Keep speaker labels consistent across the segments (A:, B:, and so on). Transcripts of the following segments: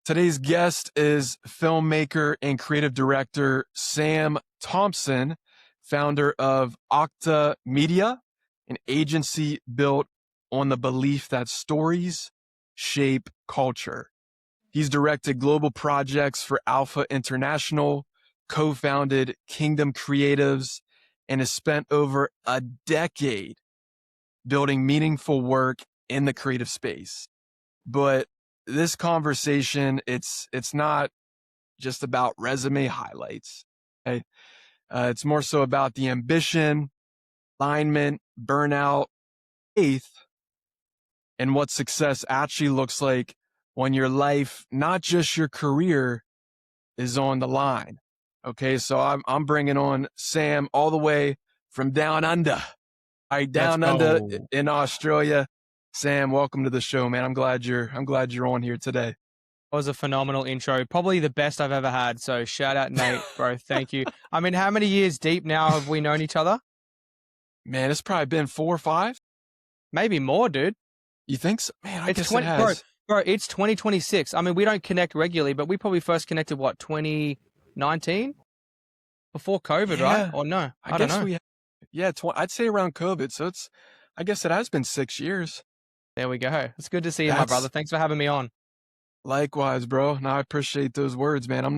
A: Today's guest is filmmaker and creative director Sam Thompson, founder of Akta Media, an agency built on the belief that stories shape culture. He's directed global projects for Alpha International, co-founded Kingdom Creatives, and has spent over a decade building meaningful work in the creative space. But this conversation, it's not just about resume highlights. Okay? It's more so about the ambition, alignment, burnout, faith, and what success actually looks like when your life, not just your career, is on the line. Okay, so I'm bringing on Sam all the way from down under. All right, down under in Australia. Sam, welcome to the show, man. I'm glad you're on here today.
B: That was a phenomenal intro. Probably the best I've ever had. So shout out, Nate, bro. Thank you. I mean, how many years deep now have we known each other?
A: Man, it's probably been 4 or 5.
B: Maybe more, dude.
A: You think so? Man, I guess it has.
B: Bro, it's 2026. I mean, we don't connect regularly, but we probably first connected, what, 2019? Before COVID, right? Or no? I don't know.
A: I'd say around COVID. So I guess it has been 6 years.
B: There we go. It's good to see you, my brother. Thanks for having me on.
A: Likewise, bro. No, I appreciate those words, man. I'm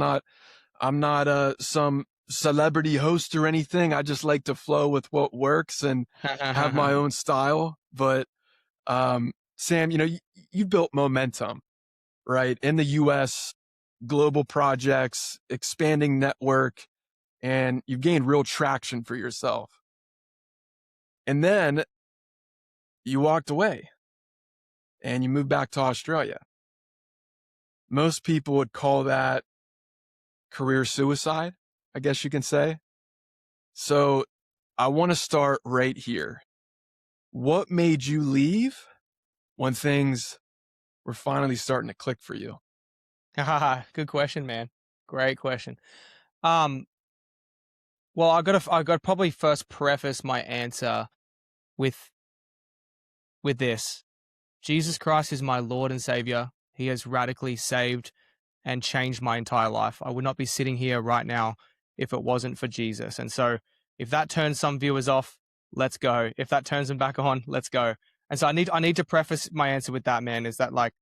A: not some celebrity host or anything. I just like to flow with what works and have my own style. But Sam, you built momentum, right? In the US, global projects, expanding network, and you've gained real traction for yourself. And then you walked away and you moved back to Australia. Most people would call that career suicide, I guess you can say. So I want to start right here. What made you leave when things were finally starting to click for you?
B: Good question, man. Great question. Well, I got to probably first preface my answer with this. Jesus Christ is my Lord and Savior. He has radically saved and changed my entire life. I would not be sitting here right now if it wasn't for Jesus. And so if that turns some viewers off, let's go. If that turns them back on, let's go. And so I need to preface my answer with that, man, is that like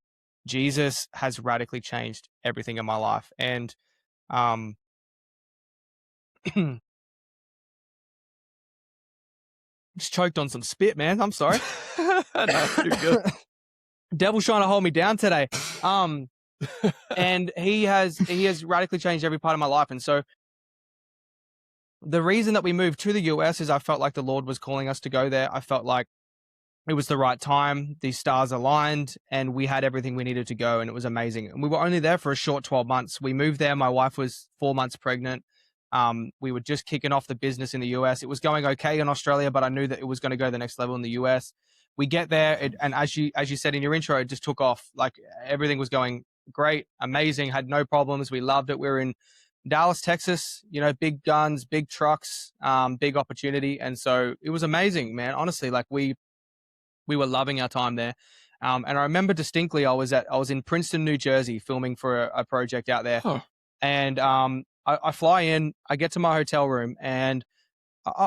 B: Jesus has radically changed everything in my life. And just choked on some spit, man. I'm sorry.
A: No, you're good.
B: Devil's trying to hold me down today. And he has radically changed every part of my life. And so the reason that we moved to the US is I felt like the Lord was calling us to go there. I felt like it was the right time. The stars aligned and we had everything we needed to go. And it was amazing. And we were only there for a short 12 months. We moved there. My wife was 4 months pregnant. We were just kicking off the business in the US. It was going okay in Australia, but I knew that it was going to go the next level in the US. We get there, and as you said in your intro, it just took off. Like everything was going great, amazing, had no problems. We loved it. We were in Dallas, Texas, big guns, big trucks, big opportunity. And so it was amazing, man. Honestly, like we were loving our time there. And I remember distinctly, I was in Princeton, New Jersey, filming for a project out there. Huh. And I fly in, I get to my hotel room, and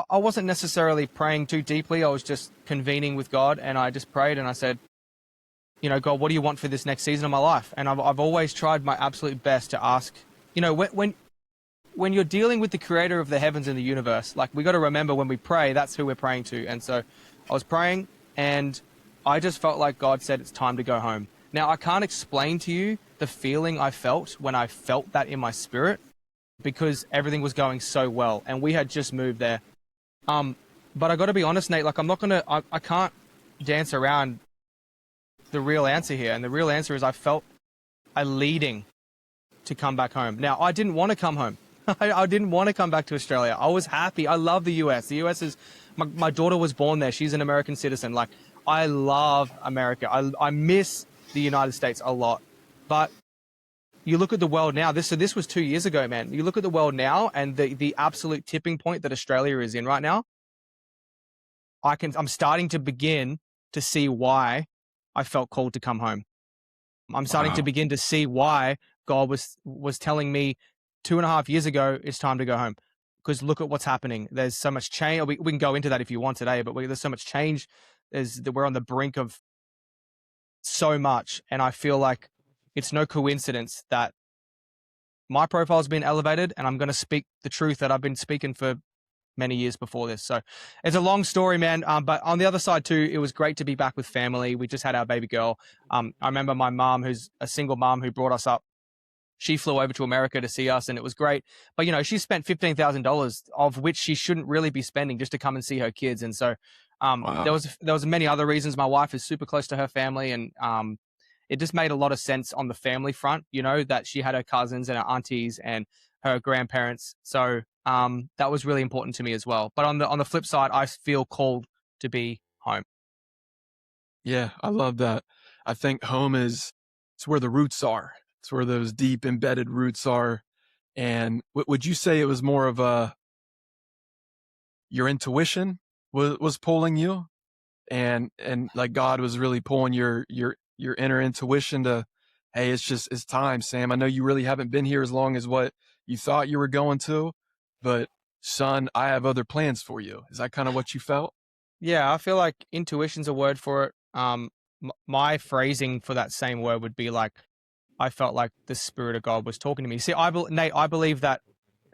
B: I wasn't necessarily praying too deeply. I was just convening with God, and I just prayed and I said, God, what do you want for this next season of my life? And I've always tried my absolute best to ask, when you're dealing with the creator of the heavens and the universe, like we got to remember when we pray, that's who we're praying to. And so I was praying and I just felt like God said, it's time to go home. Now, I can't explain to you the feeling I felt when I felt that in my spirit, because everything was going so well and we had just moved there. But I got to be honest, Nate, like I can't dance around the real answer here. And the real answer is I felt a leading to come back home. Now, I didn't want to come home. I didn't want to come back to Australia. I was happy. I love the US. The US is, my daughter was born there. She's an American citizen. Like I love America. I miss the United States a lot. But you look at the world now, this was 2 years ago, man. You look at the world now and the absolute tipping point that Australia is in right now. I'm starting to begin to see why I felt called to come home. I'm starting to begin to see why God was telling me 2.5 years ago, it's time to go home. Because look at what's happening. There's so much change. We can go into that if you want today, but there's so much change. We're on the brink of so much. And I feel like it's no coincidence that my profile has been elevated, and I'm going to speak the truth that I've been speaking for many years before this. So it's a long story, man. But on the other side too, it was great to be back with family. We just had our baby girl. I remember my mom, who's a single mom who brought us up. She flew over to America to see us, and it was great. But, you know, she spent $15,000, of which she shouldn't really be spending, just to come and see her kids. And so
A: Wow.
B: there was many other reasons. My wife is super close to her family, and it just made a lot of sense on the family front, you know, that she had her cousins and her aunties and her grandparents. So that was really important to me as well. But on the flip side, I feel called to be home.
A: Yeah, I love that. I think home it's where the roots are. It's where those deep embedded roots are. And would you say it was more of your intuition was pulling you, and like God was really pulling your inner intuition to, hey, it's time, Sam. I know you really haven't been here as long as what you thought you were going to, but son, I have other plans for you. Is that kind of what you felt?
B: Yeah, I feel like intuition's a word for it. My phrasing for that same word would be like, I felt like the Spirit of God was talking to me. See, Nate, I believe that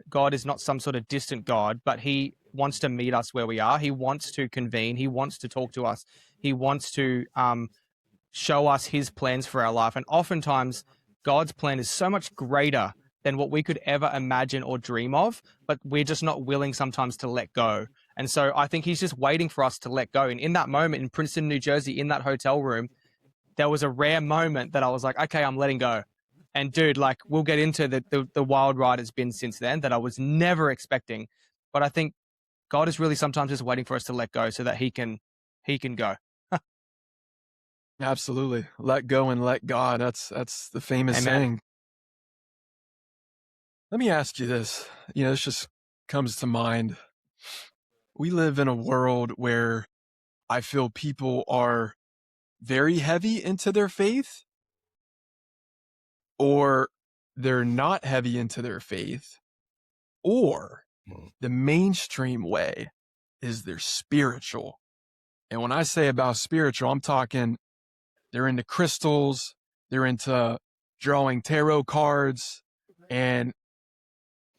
B: God is not some sort of distant God, but he wants to meet us where we are. He wants to convene. He wants to talk to us. He wants to show us his plans for our life. And oftentimes, God's plan is so much greater than what we could ever imagine or dream of, but we're just not willing sometimes to let go. And so I think he's just waiting for us to let go. And in that moment in Princeton, New Jersey, in that hotel room, there was a rare moment that I was like, okay, I'm letting go. And dude, like, we'll get into the wild ride it's been since then that I was never expecting. But I think God is really sometimes just waiting for us to let go so that he can go.
A: Absolutely. Let go and let God. That's the famous
B: Amen.
A: saying. Let me ask you this. This just comes to mind. We live in a world where I feel people are very heavy into their faith, or they're not heavy into their faith, or the mainstream way is they're spiritual. And when I say about spiritual, I'm talking they're into crystals, they're into drawing tarot cards, and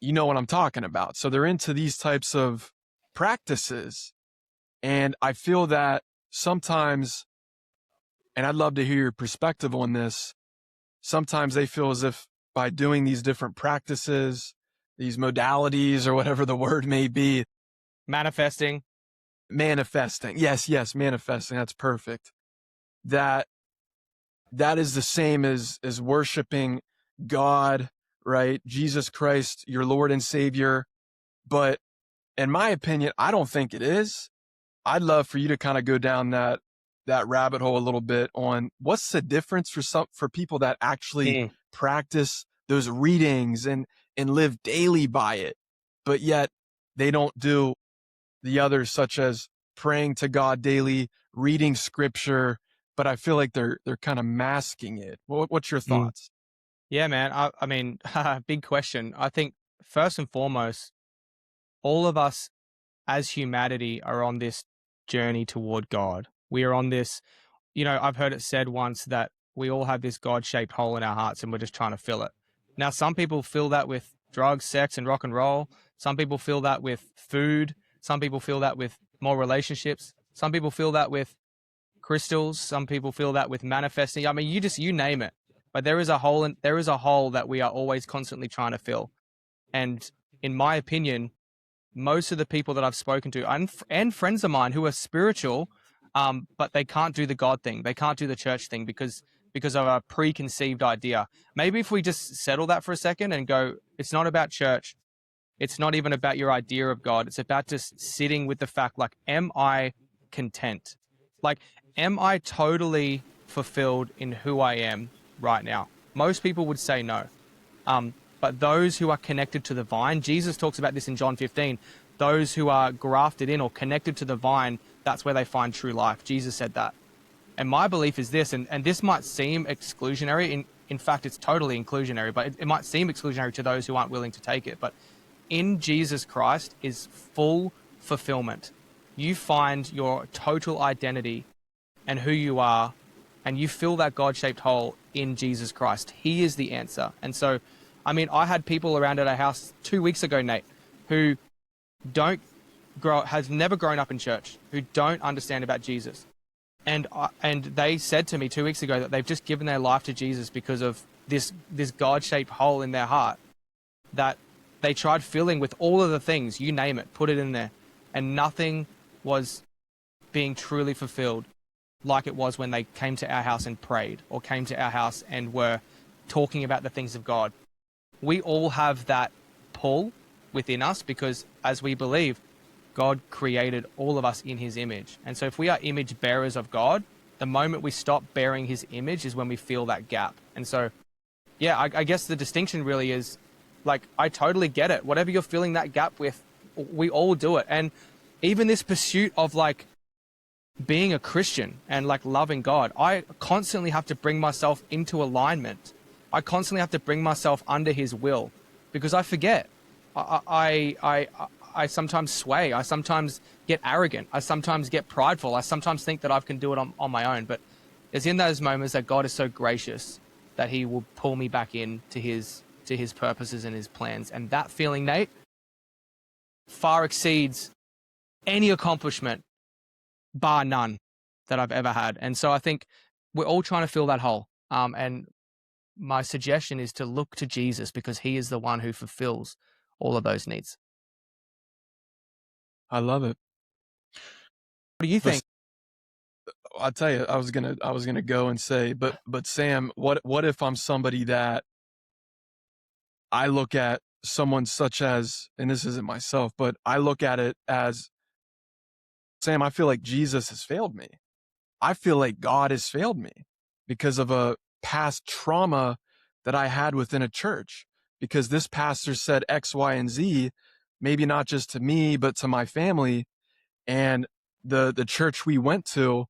A: you know what I'm talking about. So they're into these types of practices. And I feel that sometimes, and I'd love to hear your perspective on this, sometimes they feel as if by doing these different practices, these modalities, or whatever the word may be,
B: Manifesting.
A: Yes, manifesting. That's perfect. That is the same as worshiping God, right? Jesus Christ, your Lord and Savior. But in my opinion, I don't think it is. I'd love for you to kind of go down that rabbit hole a little bit on what's the difference for people that actually practice those readings and live daily by it, but yet they don't do the others, such as praying to God daily, reading scripture, but I feel like they're kind of masking it. What's your thoughts?
B: Yeah, man. I mean, big question. I think first and foremost, all of us as humanity are on this journey toward God. We are on this, I've heard it said once that we all have this God-shaped hole in our hearts and we're just trying to fill it. Now, some people fill that with drugs, sex, and rock and roll. Some people fill that with food. Some people fill that with more relationships. Some people fill that with crystals. Some people feel that with manifesting. I mean, you name it. But there is a hole that we are always constantly trying to fill. And in my opinion, most of the people that I've spoken to and friends of mine who are spiritual, but they can't do the God thing. They can't do the church thing because of a preconceived idea. Maybe if we just settle that for a second and go, it's not about church. It's not even about your idea of God. It's about just sitting with the fact, like, am I content? Like, am I totally fulfilled in who I am right now? Most people would say no. But those who are connected to the vine, Jesus talks about this in John 15, those who are grafted in or connected to the vine, that's where they find true life. Jesus said that. And my belief is this, and this might seem exclusionary In fact, it's totally inclusionary, but it might seem exclusionary to those who aren't willing to take it. But in Jesus Christ is full fulfillment. You find your total identity and who you are, and you fill that God-shaped hole in Jesus Christ. He is the answer. And so, I mean, I had people around at our house 2 weeks ago, Nate, who has never grown up in church, who don't understand about Jesus. And they said to me 2 weeks ago that they've just given their life to Jesus because of this God-shaped hole in their heart that they tried filling with all of the things, you name it, put it in there, and nothing was being truly fulfilled like it was when they came to our house and prayed, or came to our house and were talking about the things of God. We all have that pull within us because, as we believe, God created all of us in his image. And so if we are image bearers of God, the moment we stop bearing his image is when we feel that gap. And so, yeah, I guess the distinction really is, like, I totally get it. Whatever you're filling that gap with, we all do it. And even this pursuit of, like, being a Christian and, like, loving God, I constantly have to bring myself into alignment. I constantly have to bring myself under his will because I forget. I sometimes sway. I sometimes get arrogant. I sometimes get prideful. I sometimes think that I can do it on my own. But it's in those moments that God is so gracious that he will pull me back in to his purposes and his plans. And that feeling, Nate, far exceeds any accomplishment, bar none, that I've ever had. And so I think we're all trying to fill that hole. And my suggestion is to look to Jesus because he is the one who fulfills all of those needs.
A: I love it.
B: What do you think?
A: I'll tell you, I was gonna go and say, but Sam, what if I'm somebody that I look at someone such as, and this isn't myself, but I look at it as, Sam, I feel like Jesus has failed me. I feel like God has failed me because of a past trauma that I had within a church, because this pastor said X, Y, and Z, maybe not just to me, but to my family. And the church we went to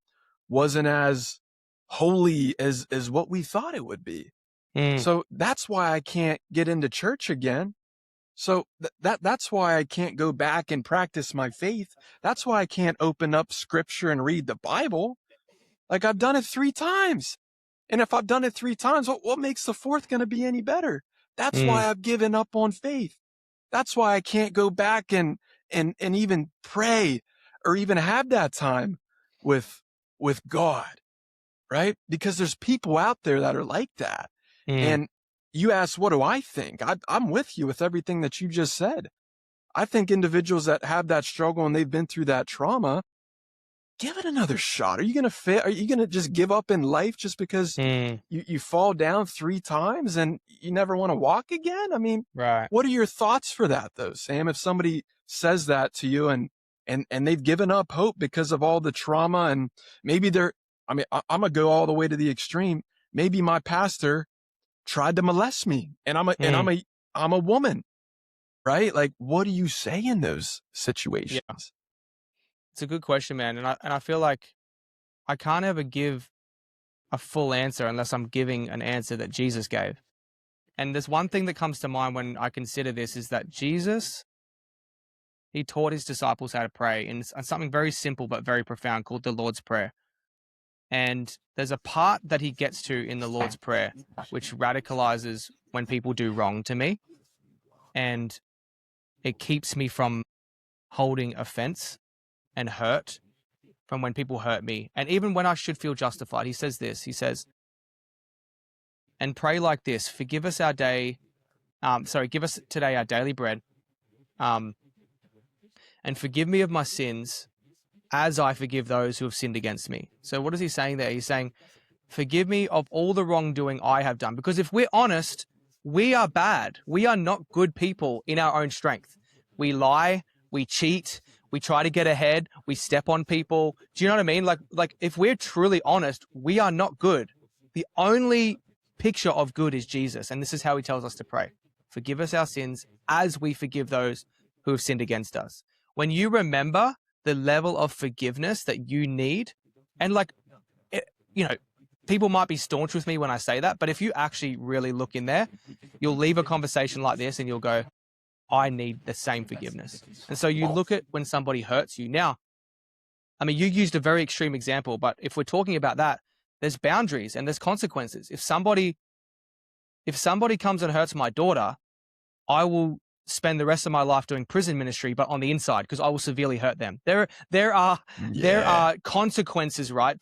A: wasn't as holy as what we thought it would be. So that's why I can't get into church again. So that's why I can't go back and practice my faith. That's why I can't open up scripture and read the Bible. Like, I've done it 3 times. And if I've done it 3 times, what makes the 4th going to be any better? That's why I've given up on faith. That's why I can't go back and even pray or even have that time with God, right? Because there's people out there that are like that. And you ask, what do I think? I'm with you with everything that you just said. I think individuals that have that struggle and they've been through that trauma, give it another shot. Are you going to fail? Are you going to just give up in life just because you fall down 3 times and you never want to walk again? I mean,
B: Right. What
A: are your thoughts for that though, Sam? If somebody says that to you and they've given up hope because of all the trauma, and maybe I'm going to go all the way to the extreme. Maybe my pastor tried to molest me and I'm a woman, right? Like, what do you say in those situations?
B: Yeah. It's a good question, man. And I feel like I can't ever give a full answer unless I'm giving an answer that Jesus gave. And there's one thing that comes to mind when I consider this is that Jesus, he taught his disciples how to pray in something very simple but very profound called the Lord's Prayer. And there's a part that he gets to in the Lord's Prayer which radicalizes when people do wrong to me. And it keeps me from holding offense and hurt from when people hurt me. And even when I should feel justified, he says this, he says, and pray like this, give us today our daily bread, and forgive me of my sins as I forgive those who have sinned against me. So what is he saying there? He's saying, forgive me of all the wrongdoing I have done. Because if we're honest, we are bad. We are not good people in our own strength. We lie, we cheat, we try to get ahead, we step on people. Do you know what I mean? Like if we're truly honest, we are not good. The only picture of good is Jesus. And this is how he tells us to pray. Forgive us our sins as we forgive those who have sinned against us. When you remember the level of forgiveness that you need, and people might be staunch with me when I say that, but if you actually really look in there, you'll leave a conversation like this and you'll go, I need the same forgiveness. And so you look at when somebody hurts you. Now, I mean, you used a very extreme example, but if we're talking about that, there's boundaries and there's consequences. If somebody comes and hurts my daughter, I will spend the rest of my life doing prison ministry, but on the inside, because I will severely hurt them. There are consequences, right?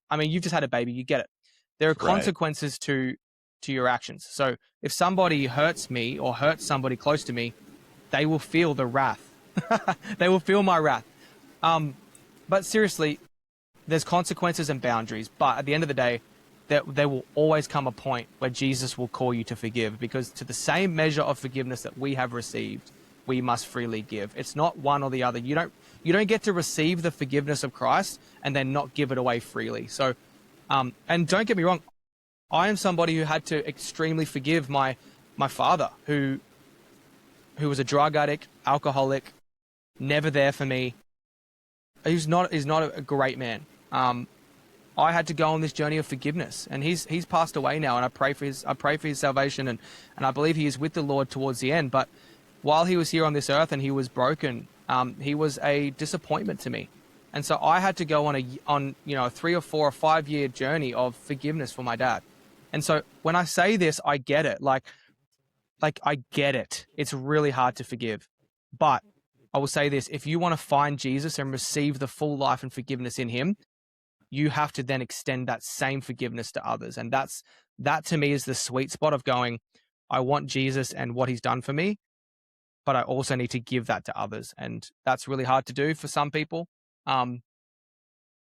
B: I mean, you've just had a baby, you get it. There are consequences to your actions. So if somebody hurts me or hurts somebody close to me, they will feel the wrath. They will feel my wrath. But seriously, there's consequences and boundaries. But at the end of the day, there will always come a point where Jesus will call you to forgive, because to the same measure of forgiveness that we have received, we must freely give. It's not one or the other. You don't get to receive the forgiveness of Christ and then not give it away freely. So, and don't get me wrong, I am somebody who had to extremely forgive my father, who was a drug addict, alcoholic, never there for me. He's not a great man. I had to go on this journey of forgiveness, and he's passed away now, and I pray for his salvation, and I believe he is with the Lord towards the end. But while he was here on this earth and he was broken, he was a disappointment to me, and so I had to go on a 3 or 4 or 5 year journey of forgiveness for my dad. And so when I say this, I get it. Like I get it. It's really hard to forgive, but I will say this: if you want to find Jesus and receive the full life and forgiveness in him, you have to then extend that same forgiveness to others. And that to me is the sweet spot of going, I want Jesus and what he's done for me, but I also need to give that to others. And that's really hard to do for some people. But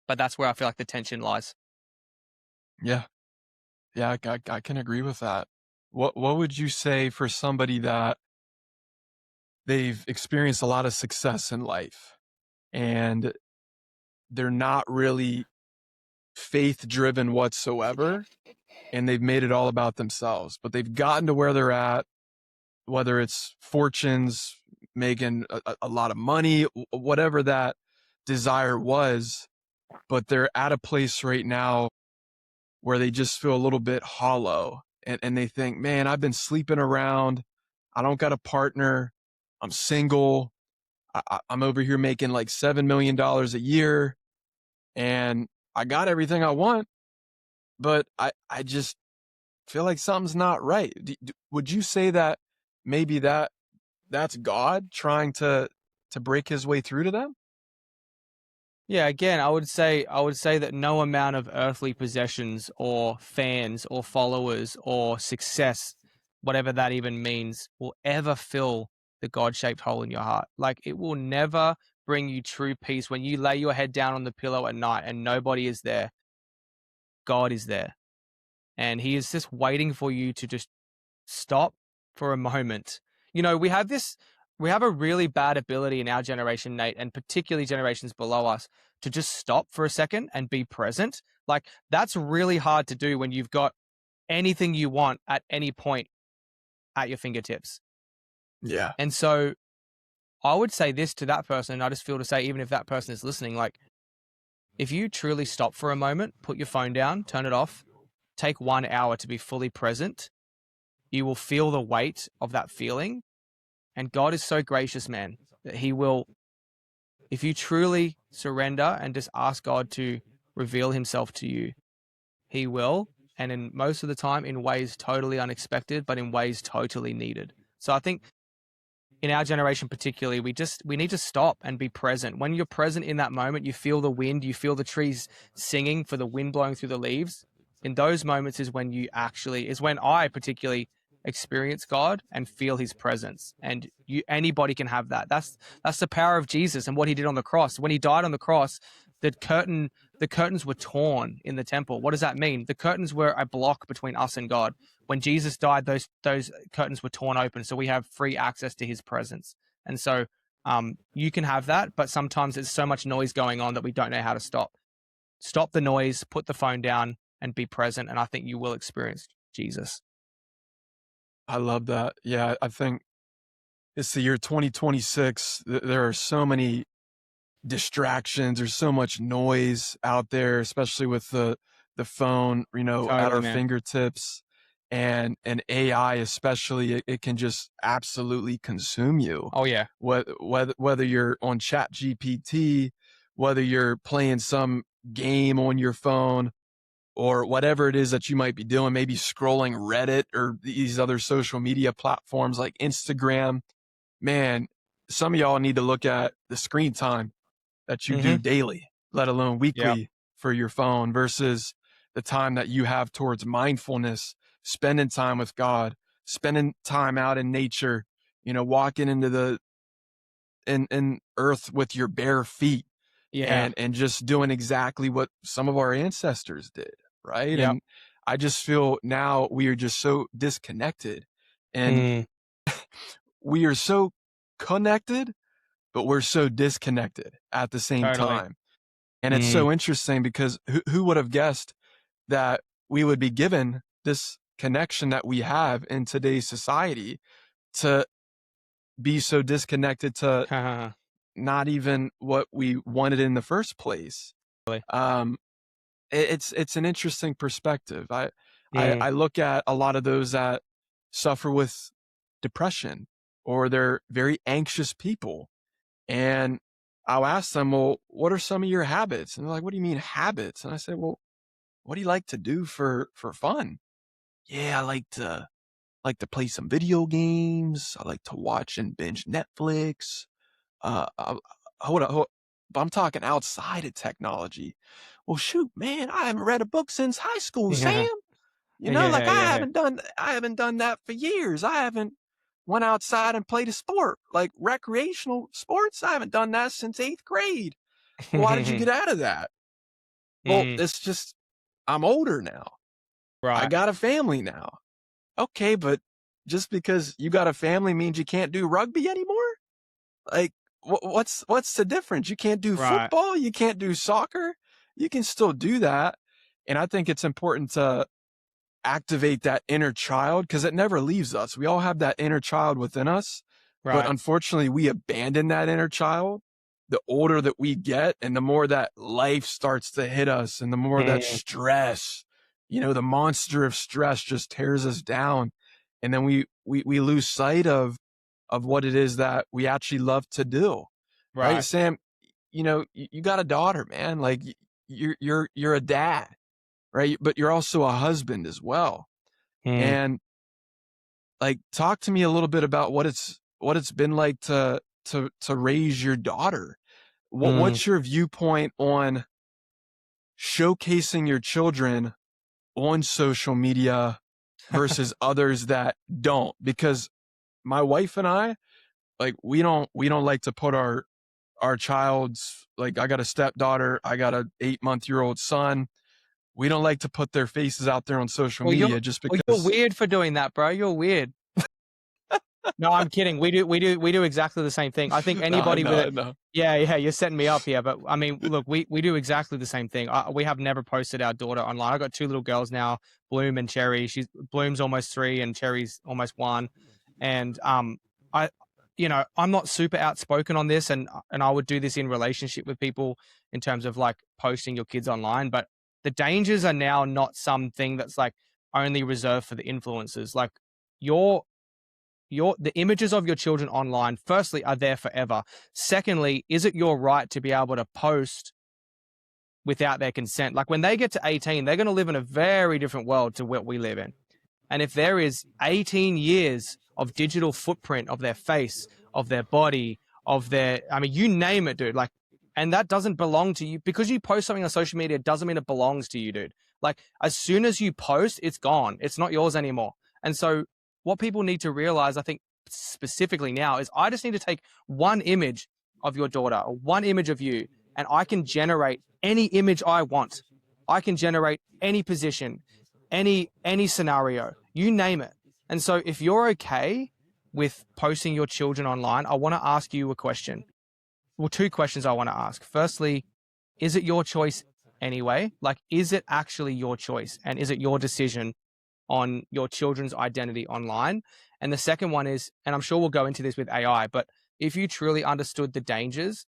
B: that's where I feel like the tension lies.
A: Yeah. Yeah, I can agree with that. What would you say for somebody that they've experienced a lot of success in life and they're not really faith driven whatsoever, and they've made it all about themselves, but they've gotten to where they're at, whether it's fortunes, making a lot of money, whatever that desire was, but they're at a place right now where they just feel a little bit hollow, and they think, man, I've been sleeping around. I don't got a partner. I'm single. I'm over here making like $7 million a year, and I got everything I want, but I just feel like something's not right. Would you say that maybe that's God trying to break his way through to them?
B: Yeah, again, I would say that no amount of earthly possessions or fans or followers or success, whatever that even means, will ever fill the God-shaped hole in your heart. Like, it will never bring you true peace when you lay your head down on the pillow at night and nobody is there. God is there. And he is just waiting for you to just stop for a moment. You know, we have a really bad ability in our generation, Nate, and particularly generations below us, to just stop for a second and be present. Like, that's really hard to do when you've got anything you want at any point at your fingertips.
A: Yeah.
B: And so I would say this to that person, and I just feel to say, even if that person is listening, like, if you truly stop for a moment, put your phone down, turn it off, take 1 hour to be fully present, you will feel the weight of that feeling. And God is so gracious, man, that he will, if you truly surrender and just ask God to reveal himself to you, he will. And in most of the time in ways totally unexpected, but in ways totally needed. So I think in our generation particularly, we need to stop and be present. When you're present in that moment, you feel the wind, you feel the trees singing for the wind blowing through the leaves. In those moments is when I particularly experience God and feel his presence. And anybody can have that. That's the power of Jesus and what he did on the cross. When he died on the cross, the curtains were torn in the temple. What does that mean? The curtains were a block between us and God. When Jesus died, those curtains were torn open, so we have free access to his presence. And so you can have that, but sometimes there's so much noise going on that we don't know how to stop. Stop the noise, put the phone down, and be present, and I think you will experience Jesus.
A: I love that. Yeah, I think it's the year 2026. There are so many distractions. There's so much noise out there, especially with the the phone, at
B: Totally,
A: our
B: man.
A: fingertips, and AI especially, it can just absolutely consume you.
B: Oh yeah.
A: Whether you're on Chat GPT, whether you're playing some game on your phone, or whatever it is that you might be doing, maybe scrolling Reddit or these other social media platforms like Instagram. Man, some of y'all need to look at the screen time that you do
B: Mm-hmm.
A: daily, let alone
B: Yep.
A: weekly, for your phone versus the time that you have towards mindfulness, spending time with God, spending time out in nature, walking into the in earth with your bare feet,
B: Yeah.
A: and just doing exactly what some of our ancestors did, right?
B: Yep.
A: And I just feel now we are just so disconnected, and
B: Mm,
A: we are so connected, but we're so disconnected at the same
B: totally.
A: time. And it's
B: Mm,
A: so interesting because who would have guessed that we would be given this connection that we have in today's society to be so disconnected to
B: totally.
A: not even what we wanted in the first place. Um, it's an interesting perspective.
B: Mm,
A: I look at a lot of those that suffer with depression, or they're very anxious people, and I'll ask them, well, what are some of your habits? And they're like, what do you mean habits? And I say, well, what do you like to do for fun? Yeah, I like to play some video games. I like to watch and binge Netflix. Uh, uh, hold on, but I'm talking outside of technology. Well, shoot, man, I haven't read a book since high school,
B: yeah.
A: Sam. Like
B: Yeah. Yeah.
A: I haven't done that for years. I haven't went outside and played a sport, like recreational sports. I haven't done that since 8th grade. Well, why did you get out of that? Well,
B: Mm,
A: it's just I'm older now. I
B: right.
A: got a family now. Okay, but just because you got a family means you can't do rugby anymore? Like, what's the difference? You can't do
B: Right.
A: football, you can't do soccer. You can still do that. And I think it's important to activate that inner child because it never leaves us. We all have that inner child within us, but
B: Right.
A: unfortunately, we abandon that inner child the older that we get, and the more that life starts to hit us, and the more that
B: Mm,
A: stress, the monster of stress just tears us down, and then we lose sight of what it is that we actually love to do, right?
B: right.
A: Sam, you got a daughter, man. Like, you're a dad, right? But you're also a husband as well.
B: Mm,
A: And, like, talk to me a little bit about what it's been like to raise your daughter.
B: mm.
A: What's your viewpoint on showcasing your children on social media versus others that don't? Because my wife and I, like, we don't like to put our child's, like, I got a stepdaughter, I got a 8-month-year-old son. We don't like to put their faces out there on social
B: Well,
A: media just
B: you're
A: because.
B: weird for doing that, bro. You're weird. No, I'm kidding. We do exactly the same thing. I think
A: No, I
B: anybody
A: know,
B: with
A: I
B: it.
A: know.
B: Yeah, you're setting me up here. But I mean, look, we do exactly the same thing. We have never posted our daughter online. I got two little girls now, Bloom and Cherry. Bloom's almost 3 and Cherry's almost 1. And I, I'm not super outspoken on this, and I would do this in relationship with people in terms of like posting your kids online. But the dangers are now not something that's like only reserved for the influencers. Like your the images of your children online, firstly, are there forever. Secondly, is it your right to be able to post without their consent? Like when they get to 18, they're going to live in a very different world to what we live in. And if there is 18 years of digital footprint of their face, of their body, I mean, you name it, dude. Like, and that doesn't belong to you because you post something on social media doesn't mean it belongs to you, dude. Like, as soon as you post, it's gone. It's not yours anymore. And so, what people need to realize, I think, specifically now, is I just need to take one image of your daughter or one image of you, and I can generate any image I want. I can generate any position, any scenario, you name it. And so if you're okay with posting your children online, I want to ask you a question. Well, two questions I want to ask. Firstly, is it your choice anyway? Like, is it actually your choice? And is it your decision on your children's identity online? And the second one is, and I'm sure we'll go into this with AI, but if you truly understood the dangers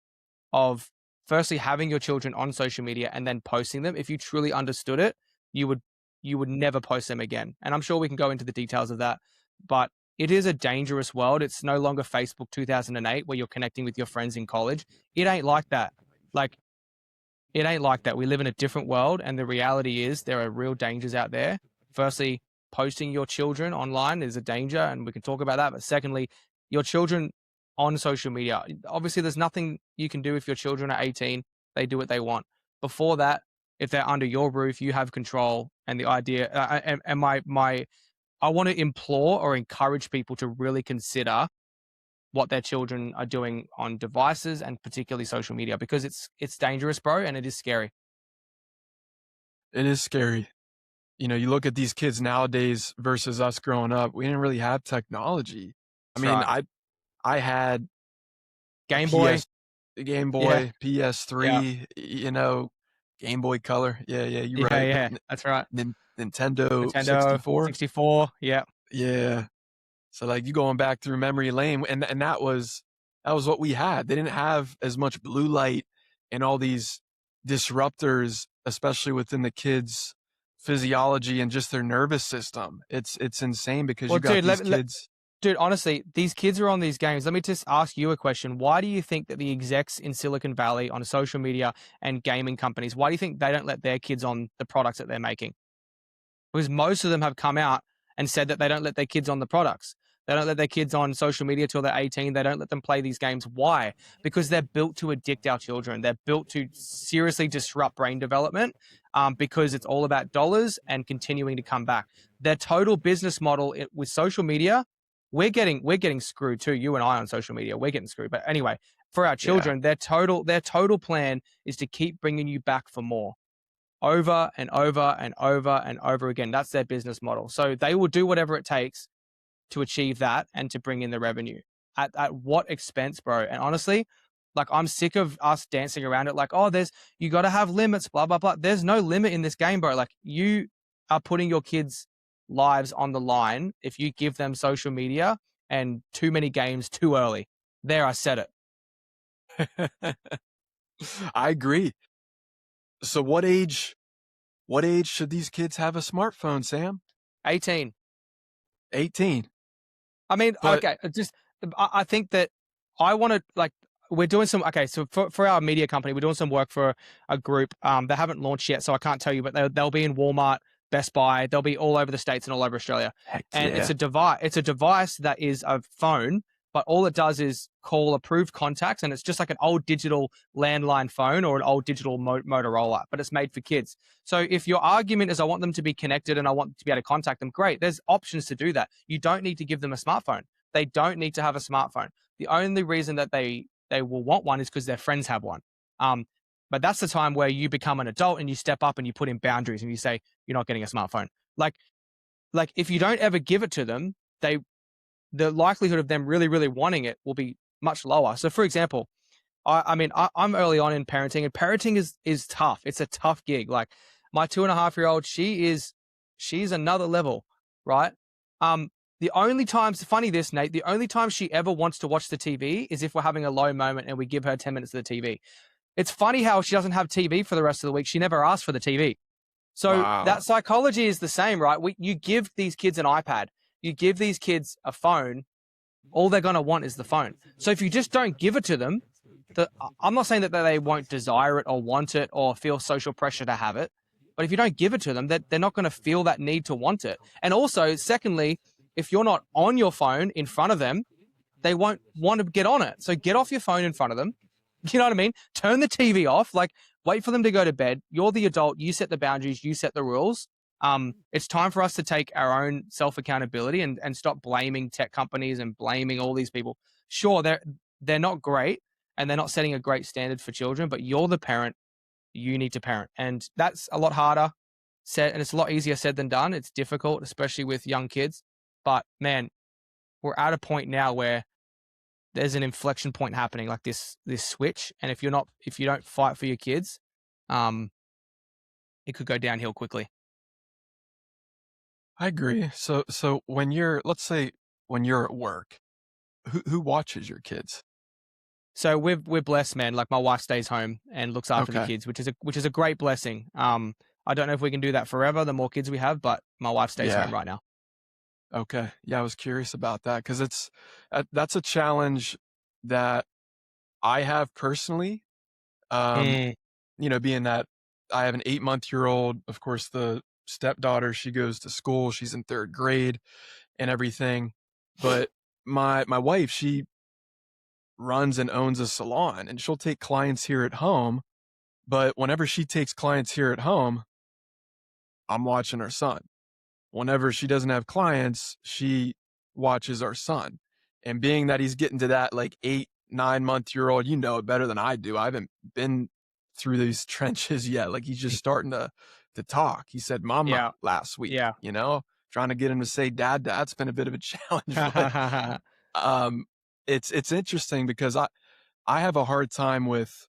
B: of firstly having your children on social media and then posting them, if you truly understood it, you would never post them again. And I'm sure we can go into the details of that, but it is a dangerous world. It's no longer Facebook 2008 where you're connecting with your friends in college. It ain't like that. Like, it ain't like that. We live in a different world, and the reality is there are real dangers out there. Firstly, posting your children online is a danger, and we can talk about that. But secondly, your children on social media. Obviously, there's nothing you can do if your children are 18. They do what they want. Before that, if they're under your roof, you have control. And the idea, and I want to implore or encourage people to really consider what their children are doing on devices and particularly social media, because it's dangerous, bro, and it is scary.
A: It is scary. You know, you look at these kids nowadays versus us growing up. We didn't really have technology. I
B: That's
A: mean,
B: right.
A: I had
B: Game Boy.
A: Game Boy, PS3, you know, Game Boy Color. Yeah, you're right.
B: Yeah, that's right.
A: Nintendo
B: Nintendo
A: 64.
B: 64. Yeah.
A: Yeah. So like you going back through memory lane, and that was what we had. They didn't have as much blue light and all these disruptors, especially within the kids' physiology and just their nervous system. It's insane because
B: Well,
A: you got
B: dude,
A: these kids.
B: dude, honestly, these kids are on these games. Let me just ask you a question. Why do you think that the execs in Silicon Valley on social media and gaming companies, why do you think they don't let their kids on the products that they're making? Because most of them have come out and said that they don't let their kids on the products. They don't let their kids on social media till they're 18. They don't let them play these games. Why? Because they're built to addict our children. They're built to seriously disrupt brain development, because it's all about dollars and continuing to come back. Their total business model with social media, we're getting screwed too. You and I on social media, we're getting screwed. But anyway, for our children, their total plan is to keep bringing you back for more, over and over and over and over again. That's their business model. So they will do whatever it takes to achieve that and to bring in the revenue. At what expense, bro? And honestly, like, I'm sick of us dancing around it like, oh, you got to have limits, blah, blah, blah. There's no limit in this game, bro. Like, you are putting your kids' lives on the line if you give them social media and too many games too early. There, I said it.
A: I agree. So what age should these kids have a smartphone, Sam?
B: 18.
A: 18.
B: I mean,
A: But
B: okay, I think that I want to, like, we're doing some, okay, so for our media company, we're doing some work for a group. They haven't launched yet, so I can't tell you, but they'll be in Walmart, Best Buy. They'll be all over the States and all over Australia.
A: heck
B: And
A: yeah.
B: it's a device that is a phone, but all it does is call approved contacts, and it's just like an old digital landline phone or an old digital Motorola, but it's made for kids. So if your argument is I want them to be connected and I want to be able to contact them, great. There's options to do that. You don't need to give them a smartphone. They don't need to have a smartphone. The only reason that they will want one is because their friends have one. But that's the time where you become an adult and you step up and you put in boundaries and you say, you're not getting a smartphone. Like if you don't ever give it to them, the likelihood of them really, really wanting it will be much lower. So for example, I'm early on in parenting, and parenting is tough. It's a tough gig. Like, my 2.5-year-old, she's another level, right? The only times, funny this, Nate, the only time she ever wants to watch the TV is if we're having a low moment and we give her 10 minutes of the TV. It's funny how she doesn't have TV for the rest of the week. She never asked for the TV. So
A: Wow.
B: that psychology is the same, right? You give these kids an iPad, you give these kids a phone, all they're going to want is the phone. So if you just don't give it to them, I'm not saying that they won't desire it or want it or feel social pressure to have it, but if you don't give it to them, they're not going to feel that need to want it. And also, secondly, if you're not on your phone in front of them, they won't want to get on it. So get off your phone in front of them. You know what I mean? Turn the TV off. Like, wait for them to go to bed. You're the adult. You set the boundaries. You set the rules. It's time for us to take our own self-accountability and stop blaming tech companies and blaming all these people. Sure, they're not great and they're not setting a great standard for children, but you're the parent. You need to parent. And that's a lot harder said, and it's a lot easier said than done. It's difficult, especially with young kids. But man, we're at a point now where there's an inflection point happening, like this switch. And if you don't fight for your kids, it could go downhill quickly.
A: I agree. So let's say when you're at work, who watches your kids?
B: So we're blessed, man. Like, my wife stays home and looks after the kids, which is a great blessing. I don't know if we can do that forever, the more kids we have, but my wife stays
A: Yeah.
B: home right now.
A: Okay. Yeah, I was curious about that because that's a challenge that I have personally. Um,
B: Mm.
A: being that I have an 8-month-year-old, of course, the stepdaughter, she goes to school, she's in 3rd grade and everything. But my wife, she runs and owns a salon and she'll take clients here at home. But whenever she takes clients here at home, I'm watching our son. Whenever she doesn't have clients, she watches our son. And being that he's getting to that like 8, 9-month-year-old, you know it better than I do. I haven't been through these trenches yet. Like he's just starting to talk. He said mama
B: Yeah.
A: last week,
B: Yeah.
A: trying to get him to say dad. That's been a bit of a challenge, but um it's interesting because I have a hard time with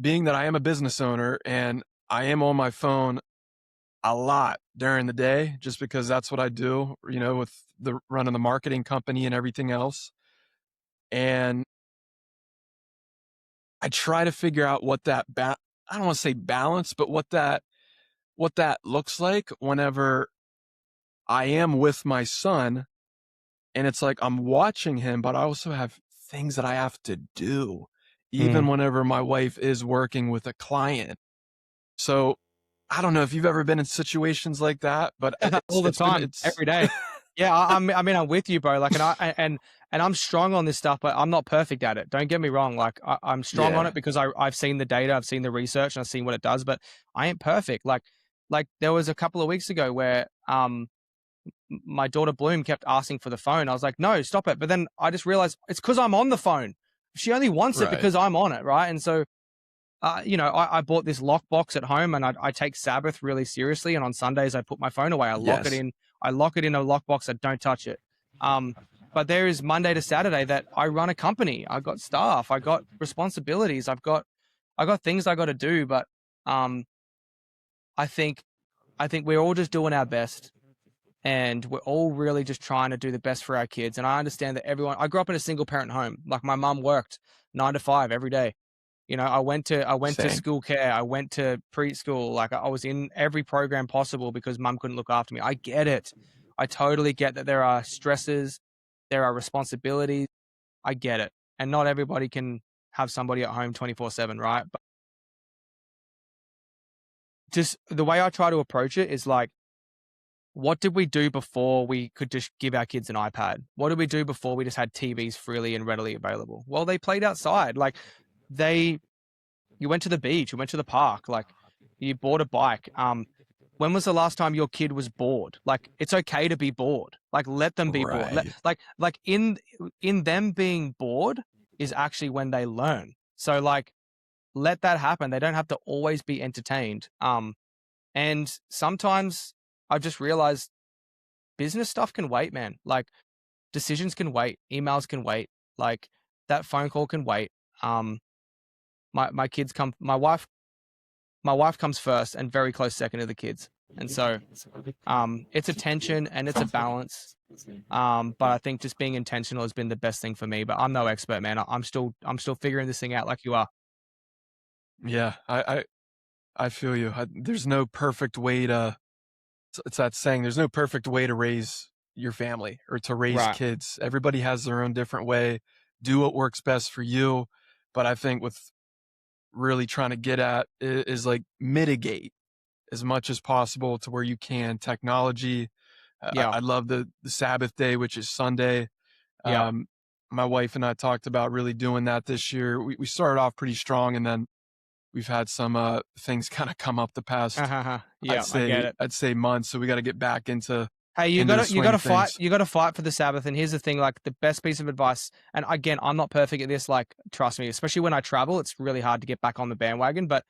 A: being that I am a business owner and I am on my phone a lot during the day just because that's what I do, with the running the marketing company and everything else. And I try to figure out what that I don't want to say balance, but what that looks like whenever I am with my son and it's like I'm watching him, but I also have things that I have to do even
B: Mm.
A: whenever my wife is working with a client. So I don't know if you've ever been in situations like that, but
B: All the time,
A: it's
B: every day. Yeah, I mean, I'm with you, bro. Like, and I'm strong on this stuff, but I'm not perfect at it. Don't get me wrong. Like, I'm strong on
A: yeah,
B: it because I've seen the data, I've seen the research, and I've seen what it does. But I ain't perfect. Like there was a couple of weeks ago where my daughter Bloom kept asking for the phone. I was like, no, stop it. But then I just realized it's because I'm on the phone. She only wants it
A: right.
B: because I'm on it, right? And so I bought this lockbox at home, and I take Sabbath really seriously. And on Sundays, I put my phone away. I lock it
A: Yes.
B: in. I lock it in a lockbox. I don't touch it. But there is Monday to Saturday that I run a company. I got staff. I got responsibilities. I got things I got to do. But um, I think we're all just doing our best, and we're all really just trying to do the best for our kids. And I understand that everyone. I grew up in a single parent home. Like my mom worked 9 to 5 every day. I went to
A: Same.
B: school care. I went to preschool. Like I was in every program possible because mum couldn't look after me. I get it. I totally get that there are stresses, there are responsibilities. I get it. And not everybody can have somebody at home 24/7, right? But just the way I try to approach it is like, what did we do before we could just give our kids an iPad? What did we do before we just had TVs freely and readily available? Well, they played outside. Like they you went to the beach, you went to the park, like you bought a bike. When was the last time your kid was bored? Like it's okay to be bored. Like let them be bored.
A: Right.
B: Like in them being bored is actually when they learn. So like let that happen. They don't have to always be entertained. And sometimes I've just realized business stuff can wait, man. Like decisions can wait, emails can wait, like that phone call can wait. Um, my kids come. My wife comes first and very close second to the kids. And so it's a tension and it's a balance. But I think just being intentional has been the best thing for me. But I'm no expert, man. I'm still figuring this thing out like you are.
A: Yeah. I feel you. There's no perfect way to. It's that saying. There's no perfect way to raise your family or to raise
B: Right.
A: kids. Everybody has their own different way. Do what works best for you. But I think with really trying to get at is like mitigate as much as possible to where you can. Technology.
B: Yeah.
A: I love the Sabbath day, which is Sunday.
B: Yeah.
A: Um, my wife and I talked about really doing that this year. We started off pretty strong, and then we've had some things kind of come up the past. I'd
B: Yeah. I get
A: say
B: it.
A: I'd say months. So we got to get back into
B: Hey, you
A: into the
B: gotta you
A: swing
B: gotta
A: of
B: fight.
A: things.
B: You gotta fight for the Sabbath. And here's the thing: like the best piece of advice. And again, I'm not perfect at this. Like, trust me, especially when I travel, it's really hard to get back on the bandwagon. But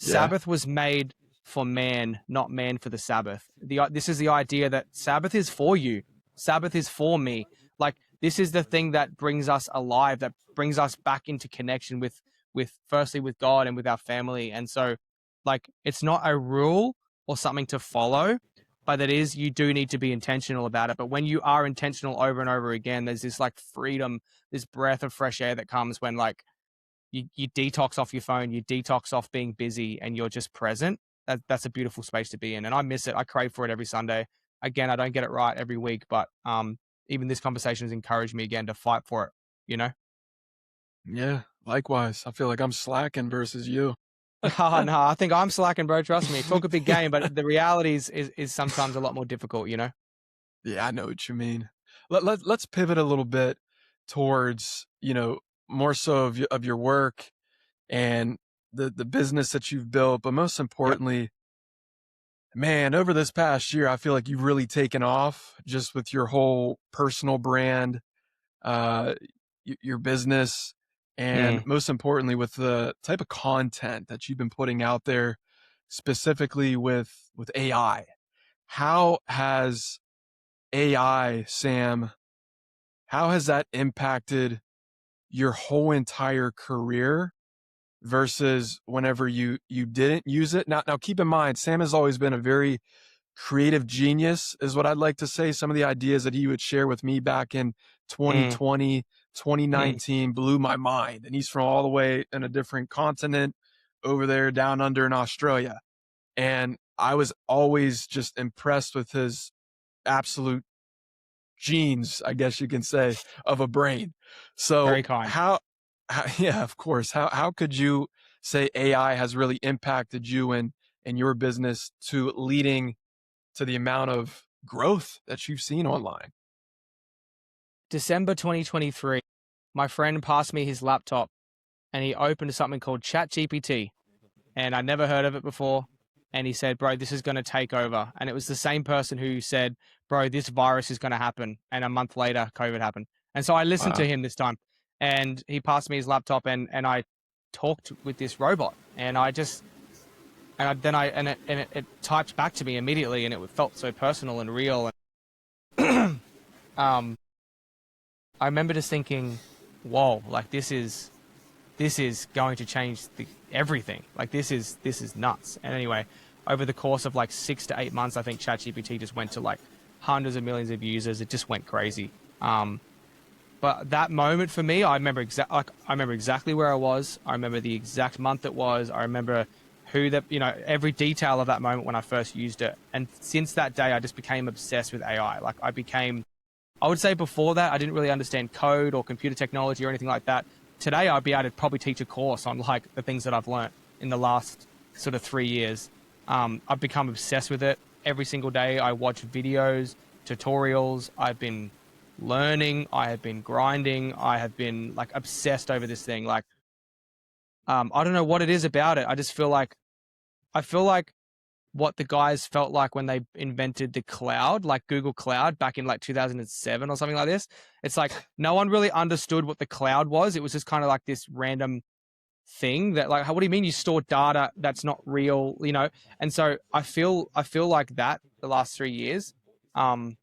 A: Yeah,
B: Sabbath was made for man, not man for the Sabbath. This is the idea that Sabbath is for you. Sabbath is for me. Like this is the thing that brings us alive, that brings us back into connection with firstly with God and with our family. And so like it's not a rule or something to follow, but it is you do need to be intentional about it. But when you are intentional over and over again, there's this like freedom, this breath of fresh air that comes when like you detox off your phone, you detox off being busy, and you're just present. that's a beautiful space to be in, and I miss it. I crave for it every Sunday. Again, I don't get it right every week, but even this conversation has encouraged me again to fight for it. You know.
A: Yeah, likewise. I feel like I'm slacking versus you.
B: Oh, no, I think I'm slacking, bro. Trust me. Talk a big game, but the reality is sometimes a lot more difficult. You know.
A: Yeah, I know what you mean. Let's pivot a little bit towards, more so of your work and the business that you've built, but most
B: Yep.
A: importantly, man, over this past year, I feel like you've really taken off just with your whole personal brand, uh, your business, and
B: Mm.
A: most importantly, with the type of content that you've been putting out there, specifically with AI. How has AI, Sam, how has that impacted your whole entire career versus whenever you didn't use it? Now keep in mind, Sam has always been a very creative genius, is what I'd like to say. Some of the ideas that he would share with me back in
B: Mm.
A: 2020,
B: Mm.
A: 2019 blew my mind. And he's from all the way in a different continent over there down under in Australia. And I was always just impressed with his absolute genes, I guess you can say, of a brain. So
B: Very kind.
A: yeah, of course. How could you say AI has really impacted you and your business to leading to the amount of growth that you've seen online?
B: December 2023, my friend passed me his laptop and he opened something called ChatGPT, and I never heard of it before. And he said, "Bro, this is going to take over." And it was the same person who said, "Bro, this virus is going to happen." And a month later, COVID happened. And so I listened to
A: Wow.
B: him this time, and he passed me his laptop, and I talked with this robot, and I just and I, then I and it typed back to me immediately, and it felt so personal and real. And I remember just thinking, "Whoa, like this is going to change everything. Like this is nuts." And anyway, over the course of like 6 to 8 months, I think ChatGPT just went to like hundreds of millions of users. It just went crazy. But that moment for me, I remember I remember exactly where I was. I remember the exact month it was. I remember every detail of that moment when I first used it. And since that day, I just became obsessed with AI. Like I would say before that, I didn't really understand code or computer technology or anything like that. Today, I'd be able to probably teach a course on like the things that I've learned in the last sort of 3 years. I've become obsessed with it. Every single day, I watch videos, tutorials. I've been learning. I have been grinding. I have been like obsessed over this thing. Like, I don't know what it is about it. I feel like what the guys felt like when they invented the cloud, like Google Cloud back in like 2007 or something like this. It's like no one really understood what the cloud was. It was just kind of like this random thing that like, what do you mean you store data that's not real, you know? And so I feel like that the last 3 years. And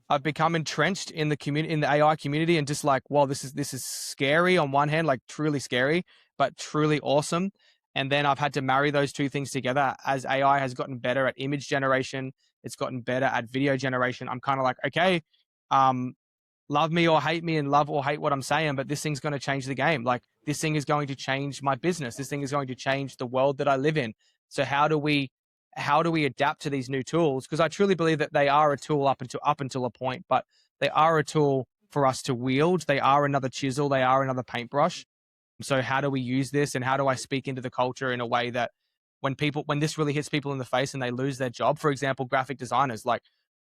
B: I've become entrenched in the community, in the AI community, and just like, well, this is scary on one hand, like truly scary, but truly awesome. And then I've had to marry those two things together as AI has gotten better at image generation. It's gotten better at video generation. I'm kind of like, okay, love me or hate me and love or hate what I'm saying, but this thing's going to change the game. Like this thing is going to change my business. This thing is going to change the world that I live in. So how do we adapt to these new tools? Because I truly believe that they are a tool up until a point, but they are a tool for us to wield. They are another chisel. They are another paintbrush. So how do we use this, and how do I speak into the culture in a way that when this really hits people in the face and they lose their job, for example, graphic designers, like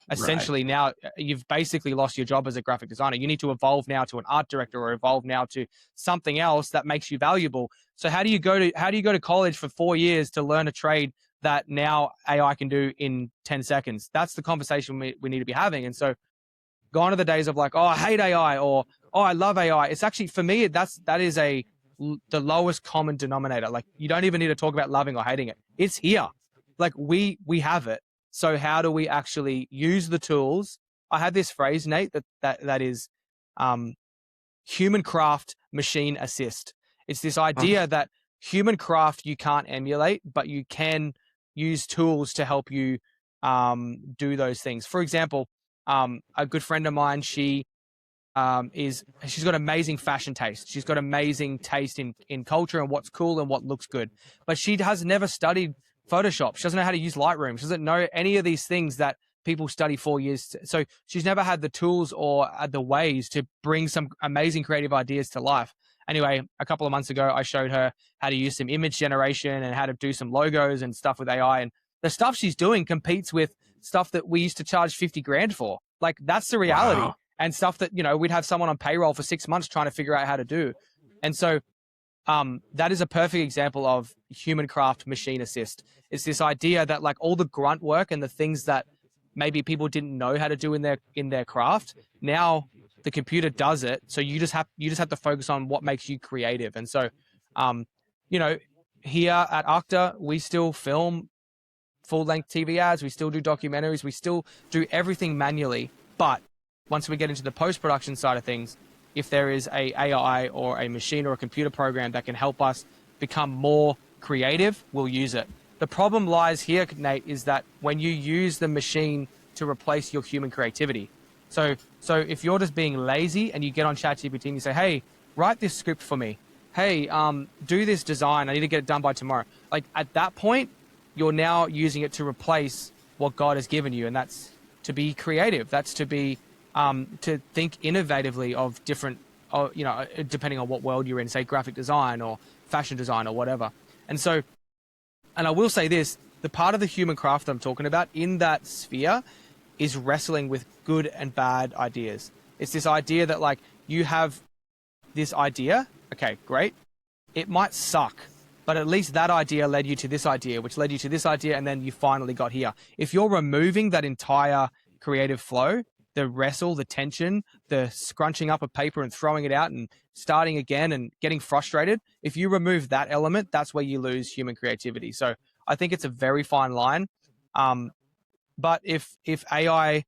A: Right.
B: essentially now you've basically lost your job as a graphic designer. You need to evolve now to an art director or evolve now to something else that makes you valuable. So how do you go to college for 4 years to learn a trade that now AI can do in 10 seconds? That's the conversation we need to be having. And so gone are the days of like, oh, I hate AI or oh, I love AI. It's actually, for me, that is the lowest common denominator. Like you don't even need to talk about loving or hating it. It's here. Like we have it. So how do we actually use the tools? I have this phrase, Nate, that is human craft, machine assist. It's this idea that human craft you can't emulate, but you can use tools to help you do those things. For example, a good friend of mine, she is she's got amazing fashion taste. She's got amazing taste in culture and what's cool and what looks good. But she has never studied Photoshop. She doesn't know how to use Lightroom. She doesn't know any of these things that people study 4 years. So she's never had the tools or the ways to bring some amazing creative ideas to life. Anyway, a couple of months ago, I showed her how to use some image generation and how to do some logos and stuff with AI. And the stuff she's doing competes with stuff that we used to charge 50 grand for. Like, that's the reality.
A: Wow.
B: And stuff that, we'd have someone on payroll for 6 months trying to figure out how to do. And so that is a perfect example of human craft machine assist. It's this idea that like all the grunt work and the things that maybe people didn't know how to do in their craft, now the computer does it. So you just have to focus on what makes you creative. And so, here at Akta, we still film full-length TV ads. We still do documentaries. We still do everything manually. But once we get into the post-production side of things, if there is a AI or a machine or a computer program that can help us become more creative, we'll use it. The problem lies here, Nate, is that when you use the machine to replace your human creativity. So if you're just being lazy and you get on ChatGPT and you say, hey, write this script for me. Hey, do this design. I need to get it done by tomorrow. Like, at that point, you're now using it to replace what God has given you. And that's to be creative. That's to be, to think innovatively of different, depending on what world you're in, say graphic design or fashion design or whatever. And so, and I will say this, the part of the human craft I'm talking about in that sphere is wrestling with good and bad ideas. It's this idea that like you have this idea, okay, great. It might suck, but at least that idea led you to this idea, which led you to this idea, and then you finally got here. If you're removing that entire creative flow, the wrestle, the tension, the scrunching up of paper and throwing it out and starting again and getting frustrated, if you remove that element, that's where you lose human creativity. So I think it's a very fine line. But if AI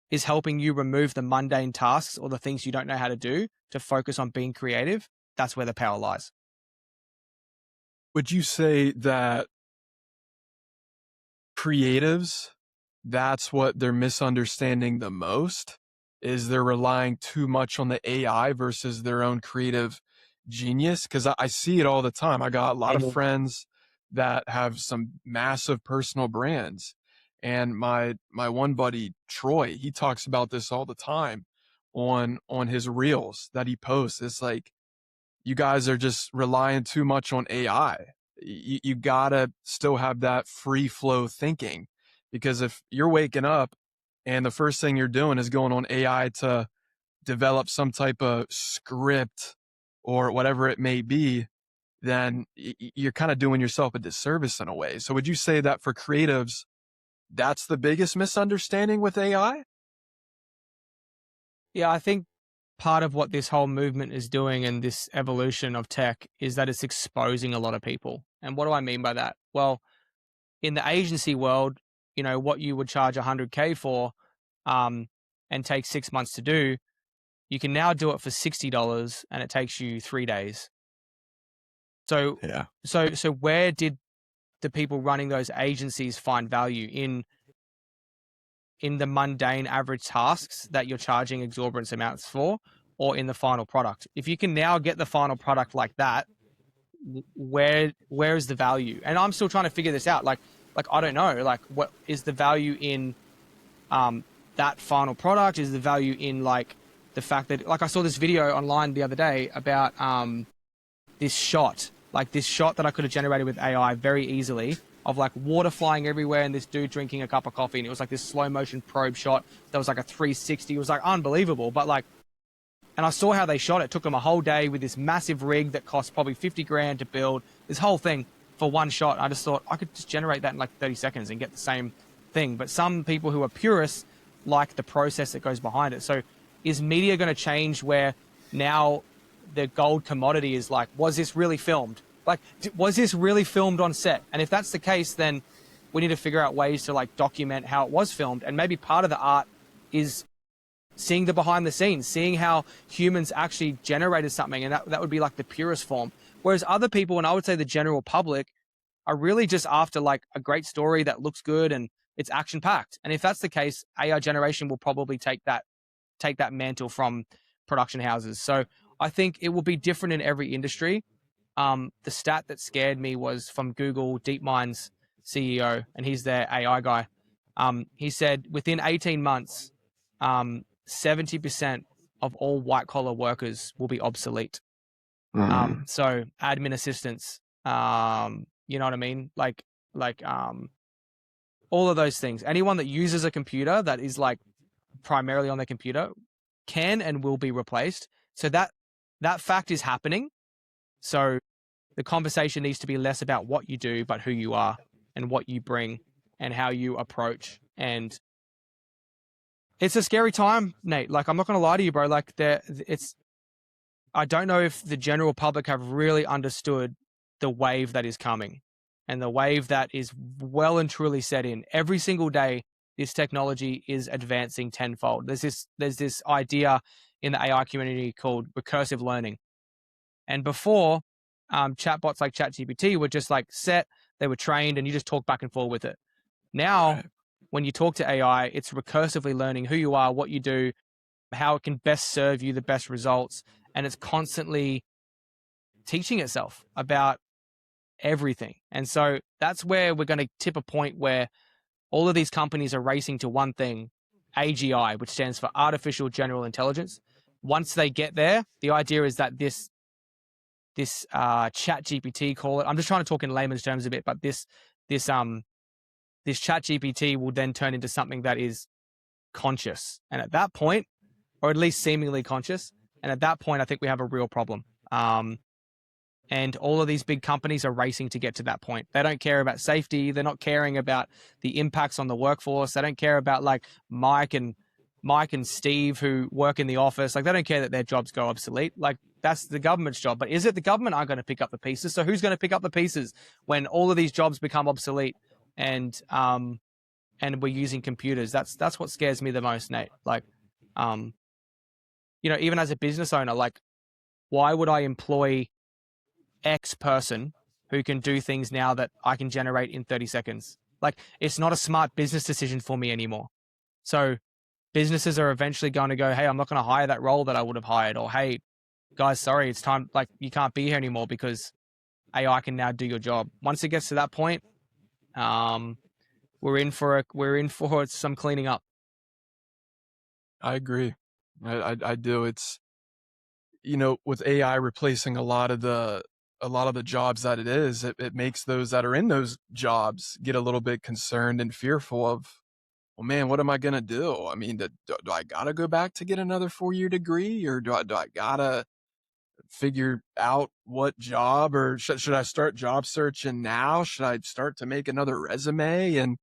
B: is helping you remove the mundane tasks or the things you don't know how to do to focus on being creative, that's where the power lies.
A: Would you say that creatives, that's what they're misunderstanding the most? Is they're relying too much on the AI versus their own creative genius? Because I see it all the time. I got a lot of friends that have some massive personal brands. And my one buddy, Troy, he talks about this all the time on his reels that he posts. It's like, you guys are just relying too much on AI. You gotta still have that free flow thinking, because if you're waking up and the first thing you're doing is going on AI to develop some type of script or whatever it may be, then you're kind of doing yourself a disservice in a way. So would you say that for creatives, that's the biggest misunderstanding with AI?
B: Yeah, I think part of what this whole movement is doing and this evolution of tech is that it's exposing a lot of people. And what do I mean by that? Well, in the agency world, what you would charge $100K for and take 6 months to do, you can now do it for $60 and it takes you 3 days. So,
A: Yeah.
B: So where did the people running those agencies find value in the mundane average tasks that you're charging exorbitant amounts for, or in the final product? If you can now get the final product like that, where is the value? And I'm still trying to figure this out. Like I don't know, like what is the value in that final product? Is the value in like the fact that, like, I saw this video online the other day about this shot that I could have generated with AI very easily, of like water flying everywhere and this dude drinking a cup of coffee, and it was like this slow motion probe shot that was like a 360. It was like unbelievable. But like, and I saw how they shot it. It took them a whole day with this massive rig that cost probably 50 grand to build, this whole thing for one shot. I just thought I could just generate that in like 30 seconds and get the same thing. But some people who are purists like the process that goes behind it. So is media going to change where now the gold commodity is like, was this really filmed? Like, was this really filmed on set? And if that's the case, then we need to figure out ways to like document how it was filmed. And maybe part of the art is seeing the behind the scenes, seeing how humans actually generated something. And that would be like the purest form. Whereas other people, and I would say the general public, are really just after like a great story that looks good and it's action packed. And if that's the case, AI generation will probably take that mantle from production houses. So I think it will be different in every industry. The stat that scared me was from Google DeepMind's CEO, and he's their AI guy. He said within 18 months, 70% of all white collar workers will be obsolete. So admin assistants, you know what I mean? Like, all of those things. Anyone that uses a computer that is like primarily on their computer can and will be replaced. So that fact is happening. So the conversation needs to be less about what you do, but who you are and what you bring and how you approach. And it's a scary time, Nate. Like, I'm not going to lie to you, bro. Like, I don't know if the general public have really understood the wave that is coming and the wave that is well and truly set in. Every single day, this technology is advancing tenfold. There's this idea in the AI community called recursive learning. And before, chatbots like ChatGPT were just like set, they were trained, and you just talk back and forth with it. Now, when you talk to AI, it's recursively learning who you are, what you do, how it can best serve you the best results. And it's constantly teaching itself about everything. And so that's where we're going to tip a point where all of these companies are racing to one thing, AGI, which stands for artificial general intelligence. Once they get there, the idea is that this chat GPT, call it, I'm just trying to talk in layman's terms a bit, but this chat GPT will then turn into something that is conscious. And at that point, or at least seemingly conscious, and at that point, I think we have a real problem. And all of these big companies are racing to get to that point. They don't care about safety. They're not caring about the impacts on the workforce. They don't care about like Mike and Steve who work in the office. Like, they don't care that their jobs go obsolete. Like, that's the government's job. But is it the government aren't going to pick up the pieces? So who's going to pick up the pieces when all of these jobs become obsolete and we're using computers? That's what scares me the most, Nate. Like, you know, even as a business owner, like, why would I employ X person who can do things now that I can generate in 30 seconds? Like, it's not a smart business decision for me anymore. So businesses are eventually going to go, hey, I'm not going to hire that role that I would have hired. Or, hey, guys, sorry, it's time. Like, you can't be here anymore because AI can now do your job. Once it gets to that point, we're in for some cleaning up.
A: I agree. I do. It's, you know, with AI replacing a lot of the jobs that it makes those that are in those jobs get a little bit concerned and fearful of, well, man, what am I going to do? I mean, do I got to go back to get another 4-year degree, or do I got to figure out what job, or should I start job searching now? Should I start to make another resume? And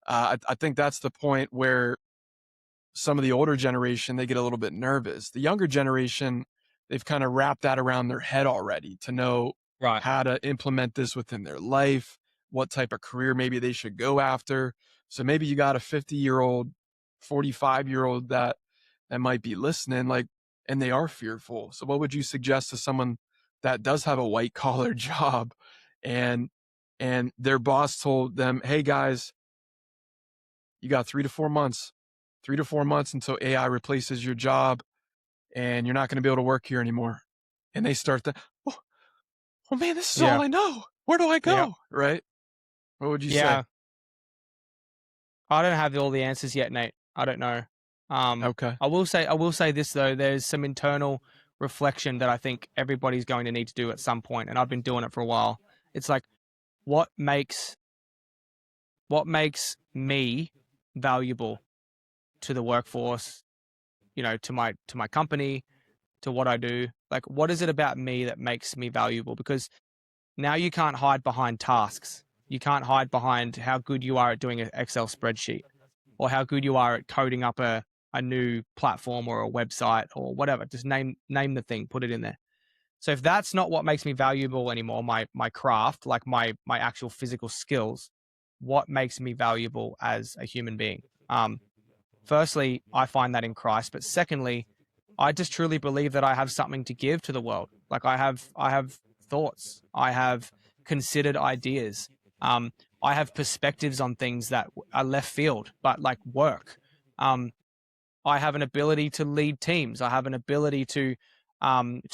A: I think that's the point where some of the older generation, they get a little bit nervous. The younger generation, they've kind of wrapped that around their head already to know
B: Right.
A: how to implement this within their life, what type of career maybe they should go after. So maybe you got a 50-year-old, 45-year-old that might be listening, like, and they are fearful. So what would you suggest to someone that does have a white collar job and their boss told them, hey guys, you got 3 to 4 months until AI replaces your job and you're not going to be able to work here anymore. And they start to, oh man, this is all I know. Where do I go?
B: Yeah.
A: Right? What would you say?
B: Yeah. I don't have all the answers yet, Nate. I don't know.
A: Okay.
B: I will say this though. There's some internal reflection that I think everybody's going to need to do at some point, and I've been doing it for a while. It's like, what makes me valuable to the workforce, you know, to my company, to what I do? Like, what is it about me that makes me valuable? Because now you can't hide behind tasks. You can't hide behind how good you are at doing an Excel spreadsheet, or how good you are at coding up a new platform or a website or whatever. Just name the thing, put it in there. So if that's not what makes me valuable anymore, my craft, like my actual physical skills, what makes me valuable as a human being? Firstly, I find that in Christ, but secondly, I just truly believe that I have something to give to the world. Like, I have thoughts, I have considered ideas, I have perspectives on things that are left field, but like work. I have an ability to lead teams. I have an ability to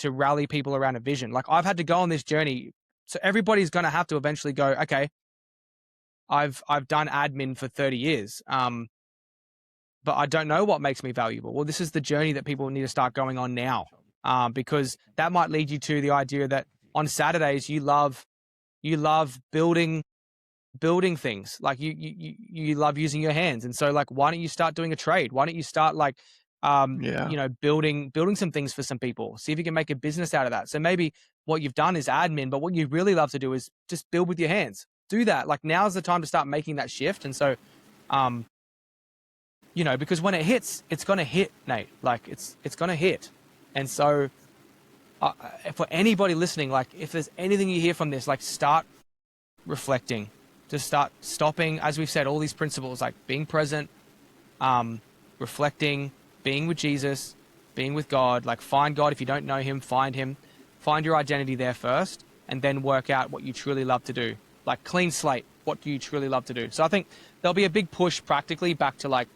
B: rally people around a vision. Like I've had to go on this journey. So everybody's going to have to eventually go, okay, I've done admin for 30 years. But I don't know what makes me valuable. Well, this is the journey that people need to start going on now, because that might lead you to the idea that on Saturdays you love building things. Like you love using your hands, and so like why don't you start doing a trade? Why don't you start like
A: Yeah.
B: building some things for some people? See if you can make a business out of that. So maybe what you've done is admin, but what you really love to do is just build with your hands. Do that. Like now's the time to start making that shift. And so because when it hits, it's going to hit, Nate. Like it's going to hit. And so for anybody listening, like if there's anything you hear from this, like start reflecting, just start stopping, as we've said, all these principles, like being present, reflecting, being with Jesus, being with God, like find God. If you don't know him, find your identity there first, and then work out what you truly love to do. Like clean slate. What do you truly love to do? So I think there'll be a big push practically back to like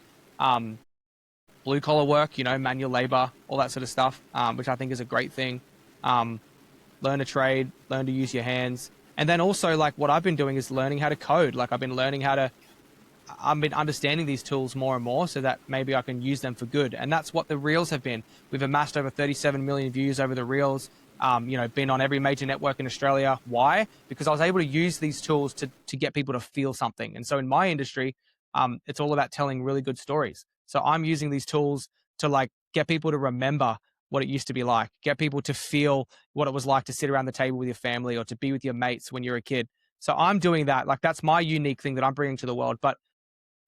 B: blue collar work, manual labor, all that sort of stuff, which I think is a great thing. Learn a trade, learn to use your hands. And then also like what I've been doing is learning how to code. Like I've been understanding these tools more and more so that maybe I can use them for good. And that's what the Reels have been. We've amassed over 37 million views over the Reels, been on every major network in Australia. Why? Because I was able to use these tools to get people to feel something. And so in my industry, it's all about telling really good stories. So I'm using these tools to like get people to remember what it used to be like, get people to feel what it was like to sit around the table with your family or to be with your mates when you're a kid. So I'm doing that. Like that's my unique thing that I'm bringing to the world. But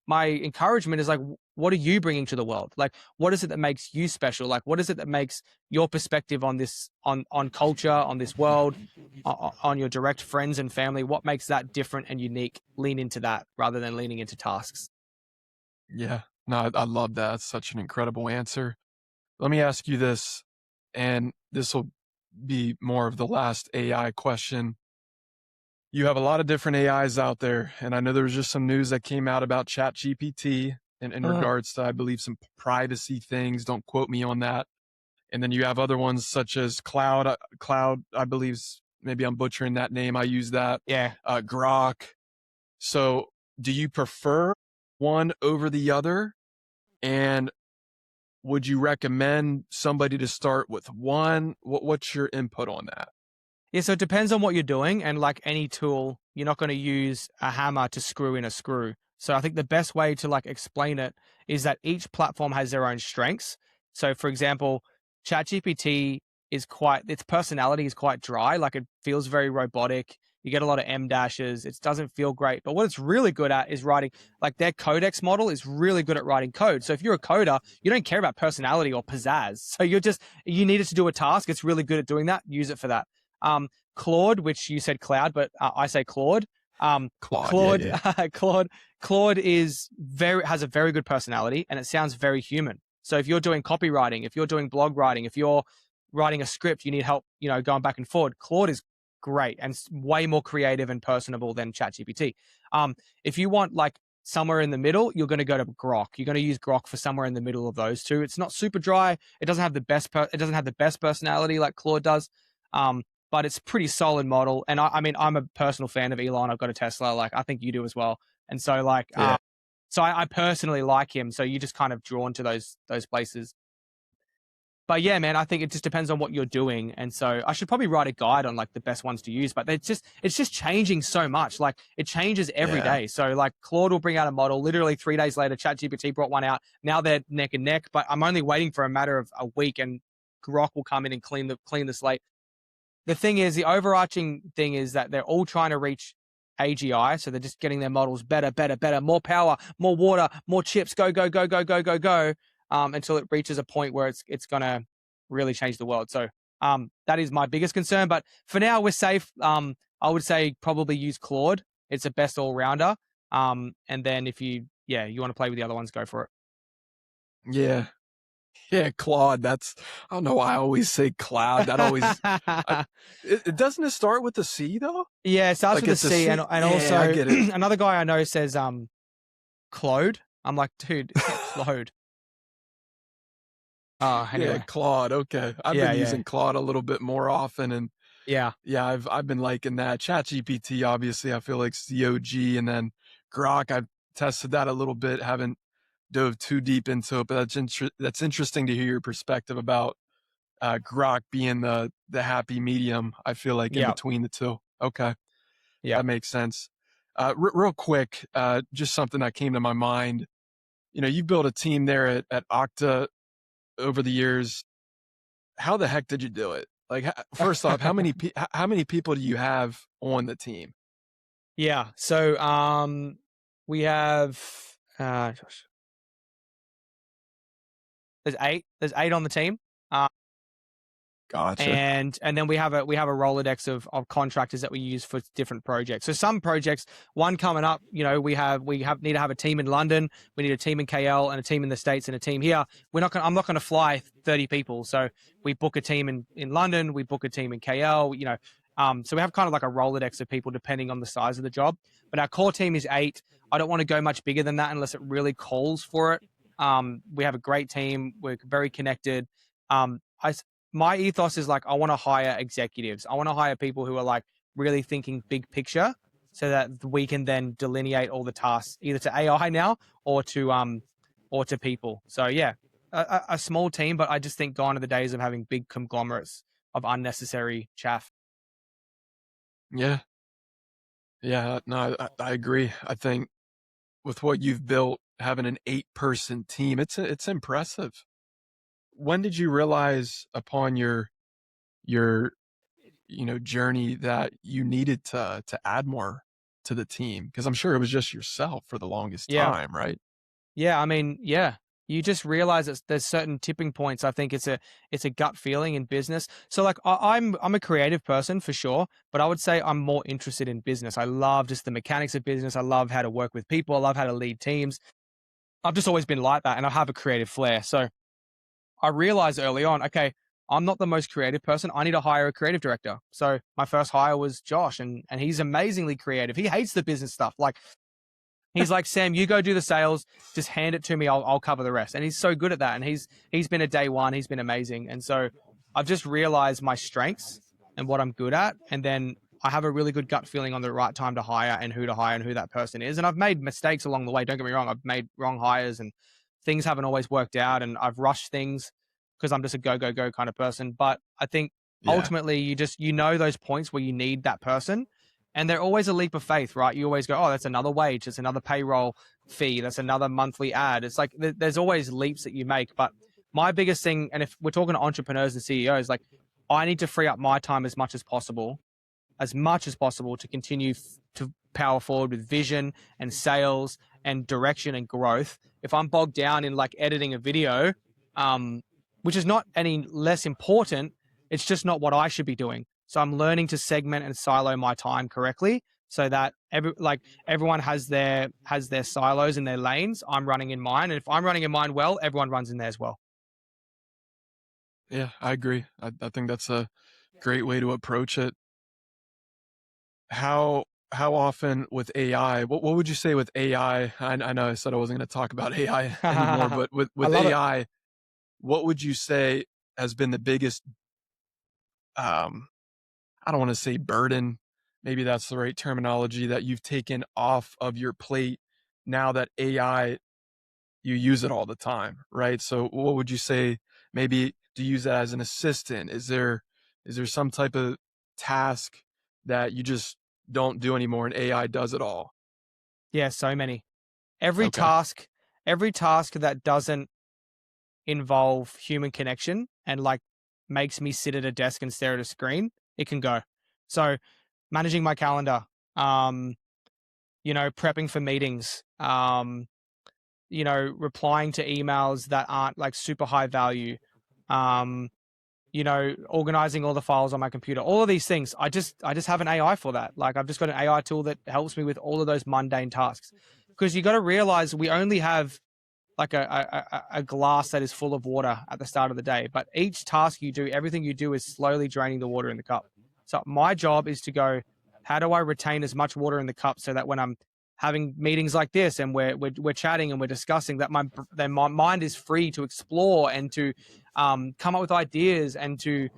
B: my encouragement is like, what are you bringing to the world? Like, what is it that makes you special? Like, what is it that makes your perspective on this, on culture, on this world, on your direct friends and family? What makes that different and unique? Lean into that rather than leaning into tasks.
A: Yeah. No, I love that. It's such an incredible answer. Let me ask you this, and this will be more of the last AI question. You have a lot of different AIs out there, and I know there was just some news that came out about ChatGPT in regards to, I believe, some privacy things. Don't quote me on that. And then you have other ones such as Cloud, I believe, maybe I'm butchering that name. I use that.
B: Yeah.
A: Grok. So do you prefer one over the other? And would you recommend somebody to start with one? What's your input on that?
B: Yeah, so it depends on what you're doing. And like any tool, you're not going to use a hammer to screw in a screw. So I think the best way to like explain it is that each platform has their own strengths. So for example, ChatGPT its personality is quite dry. Like it feels very robotic. You get a lot of M dashes. It doesn't feel great. But what it's really good at is writing, like their codex model is really good at writing code. So if you're a coder, you don't care about personality or pizzazz. So you need it to do a task. It's really good at doing that. Use it for that. Claude, which you said Cloud, but I say Claude.
A: Claude, yeah.
B: Claude has a very good personality and it sounds very human. So if you're doing copywriting, if you're doing blog writing, if you're writing a script, you need help, going back and forward. Claude is great and way more creative and personable than ChatGPT. If you want like somewhere in the middle, you're going to go to Grok. You're going to use Grok for somewhere in the middle of those two. It's not super dry. It doesn't have the best personality like Claude does. But it's a pretty solid model. And I mean, I'm a personal fan of Elon. I've got a Tesla. Like I think you do as well. And so like,
A: Yeah.
B: so I personally like him. So you just kind of drawn to those places. But yeah, man, I think it just depends on what you're doing. And so I should probably write a guide on like the best ones to use, but it's just changing so much. Like it changes every day. So like Claude will bring out a model, literally 3 days later, ChatGPT brought one out. Now they're neck and neck, but I'm only waiting for a matter of a week and Grok will come in and clean the slate. The thing is, the overarching thing is that they're all trying to reach AGI. So they're just getting their models better, more power, more water, more chips, go, until it reaches a point where it's going to really change the world. So that is my biggest concern. But for now, we're safe. I would say probably use Claude. It's the best all rounder. And then if you want to play with the other ones, go for it.
A: Yeah. Yeah, Claude. I don't know why I always say Cloud. That always, it doesn't it start with the C though?
B: Yeah, it starts with a C. And also
A: I get it.
B: Another guy I know says Claude. I'm like, dude, Claude.
A: Yeah,
B: Anyway.
A: Claude. Okay. I've
B: Yeah,
A: been
B: yeah,
A: using Claude a little bit more often, and
B: yeah,
A: yeah, I've been liking that. ChatGPT, obviously, I feel like it's the OG, and then Grok, I've tested that a little bit, haven't dove too deep into it, but that's interesting to hear your perspective about Grok being the happy medium. I feel like in
B: yeah,
A: between the two. Okay,
B: yeah.
A: that makes sense. Real quick, just something that came to my mind. You know, you built a team there at Okta over the years. How the heck did you do it? Like, first off, how many people do you have on the team?
B: Yeah. So we have there's eight. There's eight on the team.
A: Gotcha.
B: And then we have a Rolodex of contractors that we use for different projects. So some projects, one coming up, we need to have a team in London, we need a team in KL, and a team in the States, and a team here. I'm not gonna fly 30 people. So we book a team in London, we book a team in KL, so we have kind of like a Rolodex of people depending on the size of the job. But our core team is eight. I don't want to go much bigger than that unless it really calls for it. We have a great team, we're very connected. I My ethos is like, I want to hire executives. I want to hire people who are like really thinking big picture, so that we can then delineate all the tasks either to AI now or to people. So yeah, a small team, but I just think gone are the days of having big conglomerates of unnecessary chaff.
A: Yeah, yeah. No, I agree. I think with what you've built, having an 8-person team, it's impressive. When did you realize upon your journey that you needed to add more to the team? Because I'm sure it was just yourself for the longest
B: Yeah.
A: time, right?
B: Yeah, I mean, yeah. You just realize that there's certain tipping points. I think it's a gut feeling in business. So like I'm a creative person for sure, but I would say I'm more interested in business. I love just the mechanics of business. I love how to work with people. I love how to lead teams. I've just always been like that, and I have a creative flair. So I realized early on, okay, I'm not the most creative person. I need to hire a creative director. So my first hire was Josh, and he's amazingly creative. He hates the business stuff. Like, he's like, Sam, you go do the sales, just hand it to me. I'll cover the rest. And he's so good at that. And he's been a day one. He's been amazing. And so I've just realized my strengths and what I'm good at. And then I have a really good gut feeling on the right time to hire and who that person is. And I've made mistakes along the way. Don't get me wrong. I've made wrong hires and things haven't always worked out. And I've rushed things because I'm just a go, go, go kind of person. But I think
A: Yeah,
B: ultimately you know those points where you need that person, and they're always a leap of faith, right? You always go, oh, that's another wage, that's another payroll fee, that's another monthly ad. It's like there's always leaps that you make. But my biggest thing, and if we're talking to entrepreneurs and CEOs, like, I need to free up my time as much as possible to continue to power forward with vision and sales and direction and growth. If I'm bogged down in like editing a video, um, which is not any less important, it's just not what I should be doing. So I'm learning to segment and silo my time correctly, so that everyone has their silos and their lanes. I'm running in mine, and if I'm running in mine well, everyone runs in there as well.
A: yeah, I agree. I think that's a great way to approach it. How often with AI? What would you say with AI? I know I said I wasn't going to talk about AI anymore,
B: I
A: but with
B: love it.
A: AI, what would you say has been the biggest um I don't want to say burden, maybe that's the right terminology, that you've taken off of your plate now that AI, you use it all the time, right? So what would you say, maybe to use that as an assistant? Is there some type of task that you just don't do anymore and AI does it all?
B: Yeah, so many. Every
A: Okay.
B: task, every task that doesn't involve human connection and like makes me sit at a desk and stare at a screen, it can go. So managing my calendar, um, prepping for meetings, replying to emails that aren't like super high value, um, organizing all the files on my computer, all of these things. I just have an AI for that. Like, I've just got an AI tool that helps me with all of those mundane tasks. Because you got to realize we only have like a glass that is full of water at the start of the day. But each task you do, everything you do is slowly draining the water in the cup. So my job is to go, how do I retain as much water in the cup so that when I'm having meetings like this, and we're chatting and we're discussing, that my mind is free to explore and to come up with ideas and to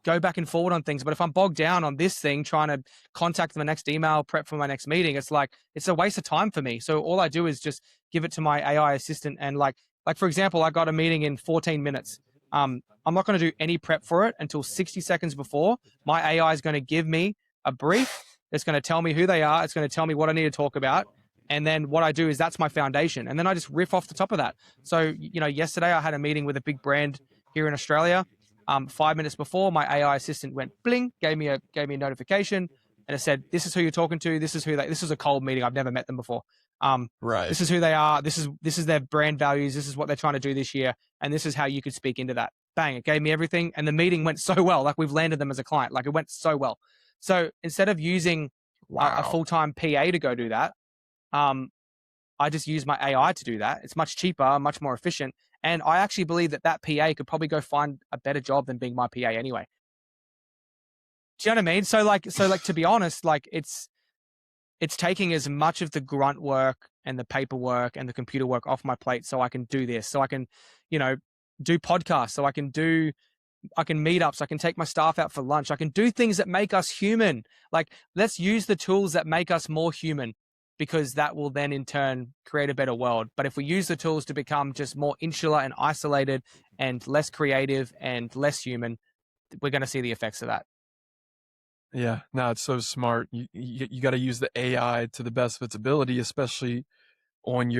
B: go back and forward on things. But if I'm bogged down on this thing, trying to contact my next email, prep for my next meeting, it's like, it's a waste of time for me. So all I do is just give it to my AI assistant. And like for example, I got a meeting in 14 minutes. I'm not going to do any prep for it until 60 seconds before. My AI is going to give me a brief. It's going to tell me who they are. It's going to tell me what I need to talk about. And then what I do is, that's my foundation. And then I just riff off the top of that. So, yesterday I had a meeting with a big brand here in Australia. 5 minutes before, my AI assistant went bling, gave me a notification, and it said, "This is who you're talking to. This is a cold meeting. I've never met them before.
A: Right.
B: This is who they are. This is their brand values. This is what they're trying to do this year. And this is how you could speak into that." Bang, it gave me everything. And the meeting went so well. Like, we've landed them as a client. Like, it went so well. So instead of using a full-time PA to go do that, I just use my AI to do that. It's much cheaper, much more efficient. And I actually believe that PA could probably go find a better job than being my PA anyway. Do you know what I mean? So like, to be honest, like, it's taking as much of the grunt work and the paperwork and the computer work off my plate, so I can do this, so I can, do podcasts, so I can meet up, so I can take my staff out for lunch. I can do things that make us human. Like, let's use the tools that make us more human, because that will then in turn create a better world. But if we use the tools to become just more insular and isolated and less creative and less human, we're going to see the effects of that.
A: Yeah, no, it's so smart. You got to use the AI to the best of its ability, especially on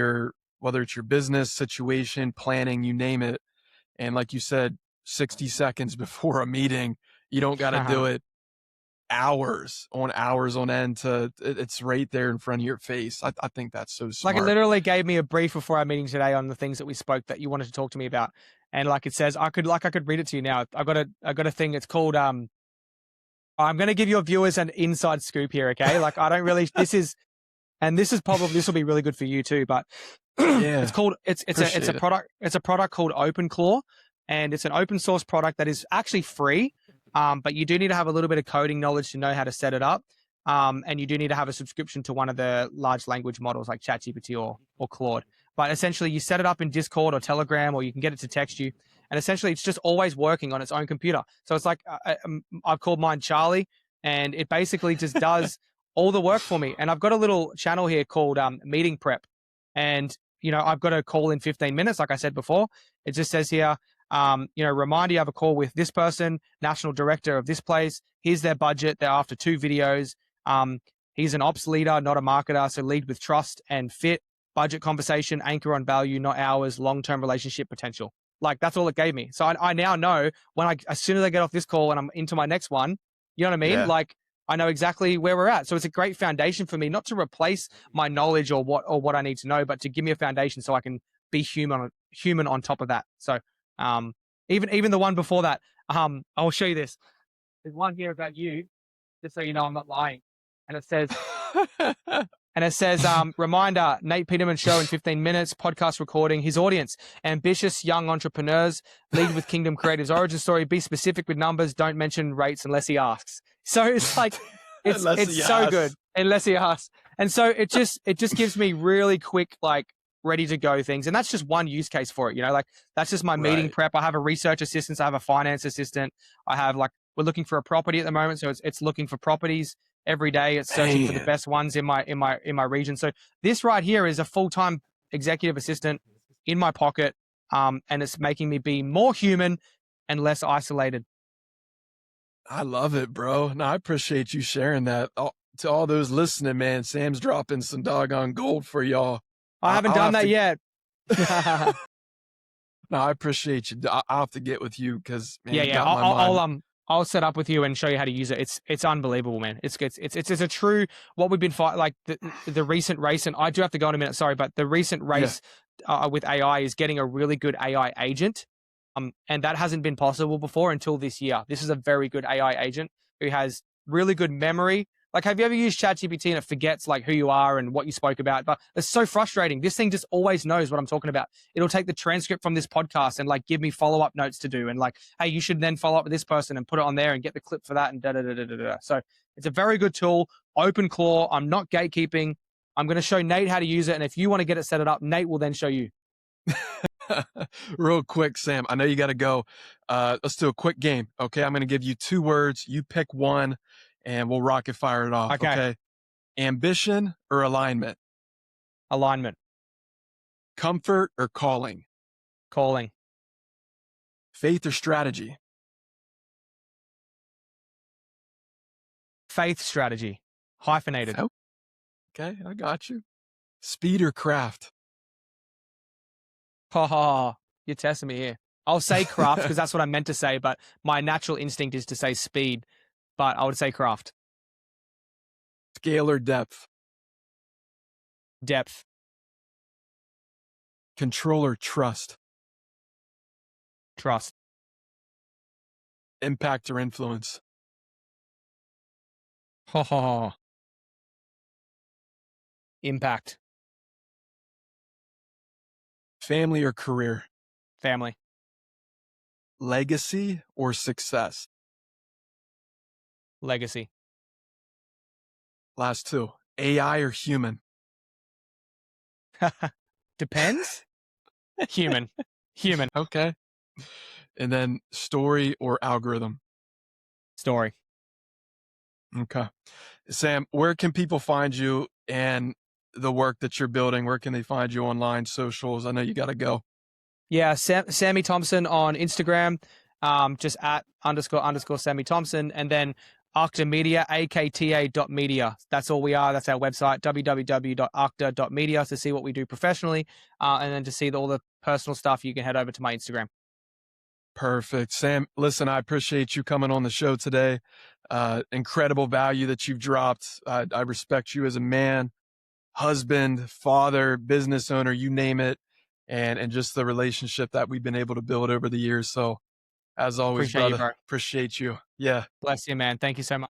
A: whether it's your business situation, planning, you name it. And like you said, 60 seconds before a meeting, you don't got to do it hours on end. It's right there in front of your face. I think that's so smart.
B: Like, it literally gave me a brief before our meeting today on the things that we spoke that you wanted to talk to me about. And like it says, I could read it to you now. I got a thing. It's called, I'm going to give your viewers an inside scoop here. Okay. Like, I don't really, this will be really good for you too, but
A: yeah,
B: it's a product called OpenClaw, and it's an open source product that is actually free. But you do need to have a little bit of coding knowledge to know how to set it up. And you do need to have a subscription to one of the large language models like ChatGPT or Claude. But essentially, you set it up in Discord or Telegram, or you can get it to text you. And essentially, it's just always working on its own computer. So it's like, I've called mine Charlie, and it basically just does all the work for me. And I've got a little channel here called Meeting Prep. And, I've got a call in 15 minutes, like I said before. It just says here, reminder, you have a call with this person, national director of this place. Here's their budget. They're after 2 videos. He's an ops leader, not a marketer. So lead with trust and fit. Budget conversation, anchor on value, not hours, long-term relationship potential. Like, that's all it gave me. So I now know as soon as I get off this call and I'm into my next one, you know what I mean? Yeah. Like, I know exactly where we're at. So it's a great foundation for me, not to replace my knowledge or what I need to know, but to give me a foundation so I can be human on top of that. So, even the one before that, I'll show you this. There's one here about you, just so you know I'm not lying. And it says, reminder, Nate Peterman show in 15 minutes, podcast recording, his audience, ambitious young entrepreneurs, lead with Kingdom Creatives origin story, be specific with numbers, don't mention rates unless he asks. So it's like, it's so good, unless he asks. And so it just gives me really quick, like, ready to go things. And that's just one use case for it. Like, that's just my meeting prep. I have a research assistant. I have a finance assistant. I have, like, we're looking for a property at the moment. So it's looking for properties every day. It's searching for the best ones in my region. So this right here is a full-time executive assistant in my pocket. And it's making me be more human and less isolated.
A: I love it, bro. No, I appreciate you sharing that. To all those listening, man, Sam's dropping some doggone gold for y'all.
B: I haven't done that yet.
A: No, I appreciate you. I'll have to get with you because
B: I'll set up with you and show you how to use it. It's unbelievable, man. It's a true what we've been fighting, like the recent race, and I do have to go in a minute. Sorry, but the recent race with AI is getting a really good AI agent, and that hasn't been possible before until this year. This is a very good AI agent who has really good memory. Like, have you ever used ChatGPT and it forgets, like, who you are and what you spoke about? But it's so frustrating. This thing just always knows what I'm talking about. It'll take the transcript from this podcast and, like, give me follow-up notes to do. And, like, hey, you should then follow up with this person and put it on there and get the clip for that and da-da-da-da-da-da. So it's a very good tool. OpenClaw. I'm not gatekeeping. I'm going to show Nate how to use it. And if you want to get it set it up, Nate will then show you.
A: Real quick, Sam, I know you got to go. Let's do a quick game. Okay. I'm going to give you 2 words. You pick one and we'll rocket fire it off. Okay. Ambition or alignment?
B: Alignment.
A: Comfort or calling?
B: Calling.
A: Faith or strategy?
B: Faith strategy. Hyphenated.
A: Oh, okay. I got you. Speed or craft?
B: Ha ha. You're testing me here. I'll say craft because that's what I meant to say, but my natural instinct is to say speed, but I would say craft.
A: Scale or depth?
B: Depth.
A: Control or trust?
B: Trust.
A: Impact or influence?
B: Ha ha. Impact.
A: Family or career?
B: Family.
A: Legacy or success?
B: Legacy.
A: Last 2. AI or human?
B: Depends. Human. Human.
A: Okay. And then story or algorithm?
B: Story.
A: Okay. Sam, where can people find you and the work that you're building? Where can they find you online, socials? I know you got to go.
B: Yeah, Sammy Thompson on Instagram, just at _ Sammy Thompson, and then Akta Media, akta.media. That's all we are. That's our website, www.akta.media, to see what we do professionally, and then to see all the personal stuff, you can head over to my Instagram.
A: Perfect. Sam, listen, I appreciate you coming on the show today. Incredible value that you've dropped. I respect you as a man, husband, father, business owner, you name it, and just the relationship that we've been able to build over the years. So as always,
B: Appreciate you,
A: brother,
B: bro.
A: appreciate you. Yeah.
B: Bless you, man. Thank you so much.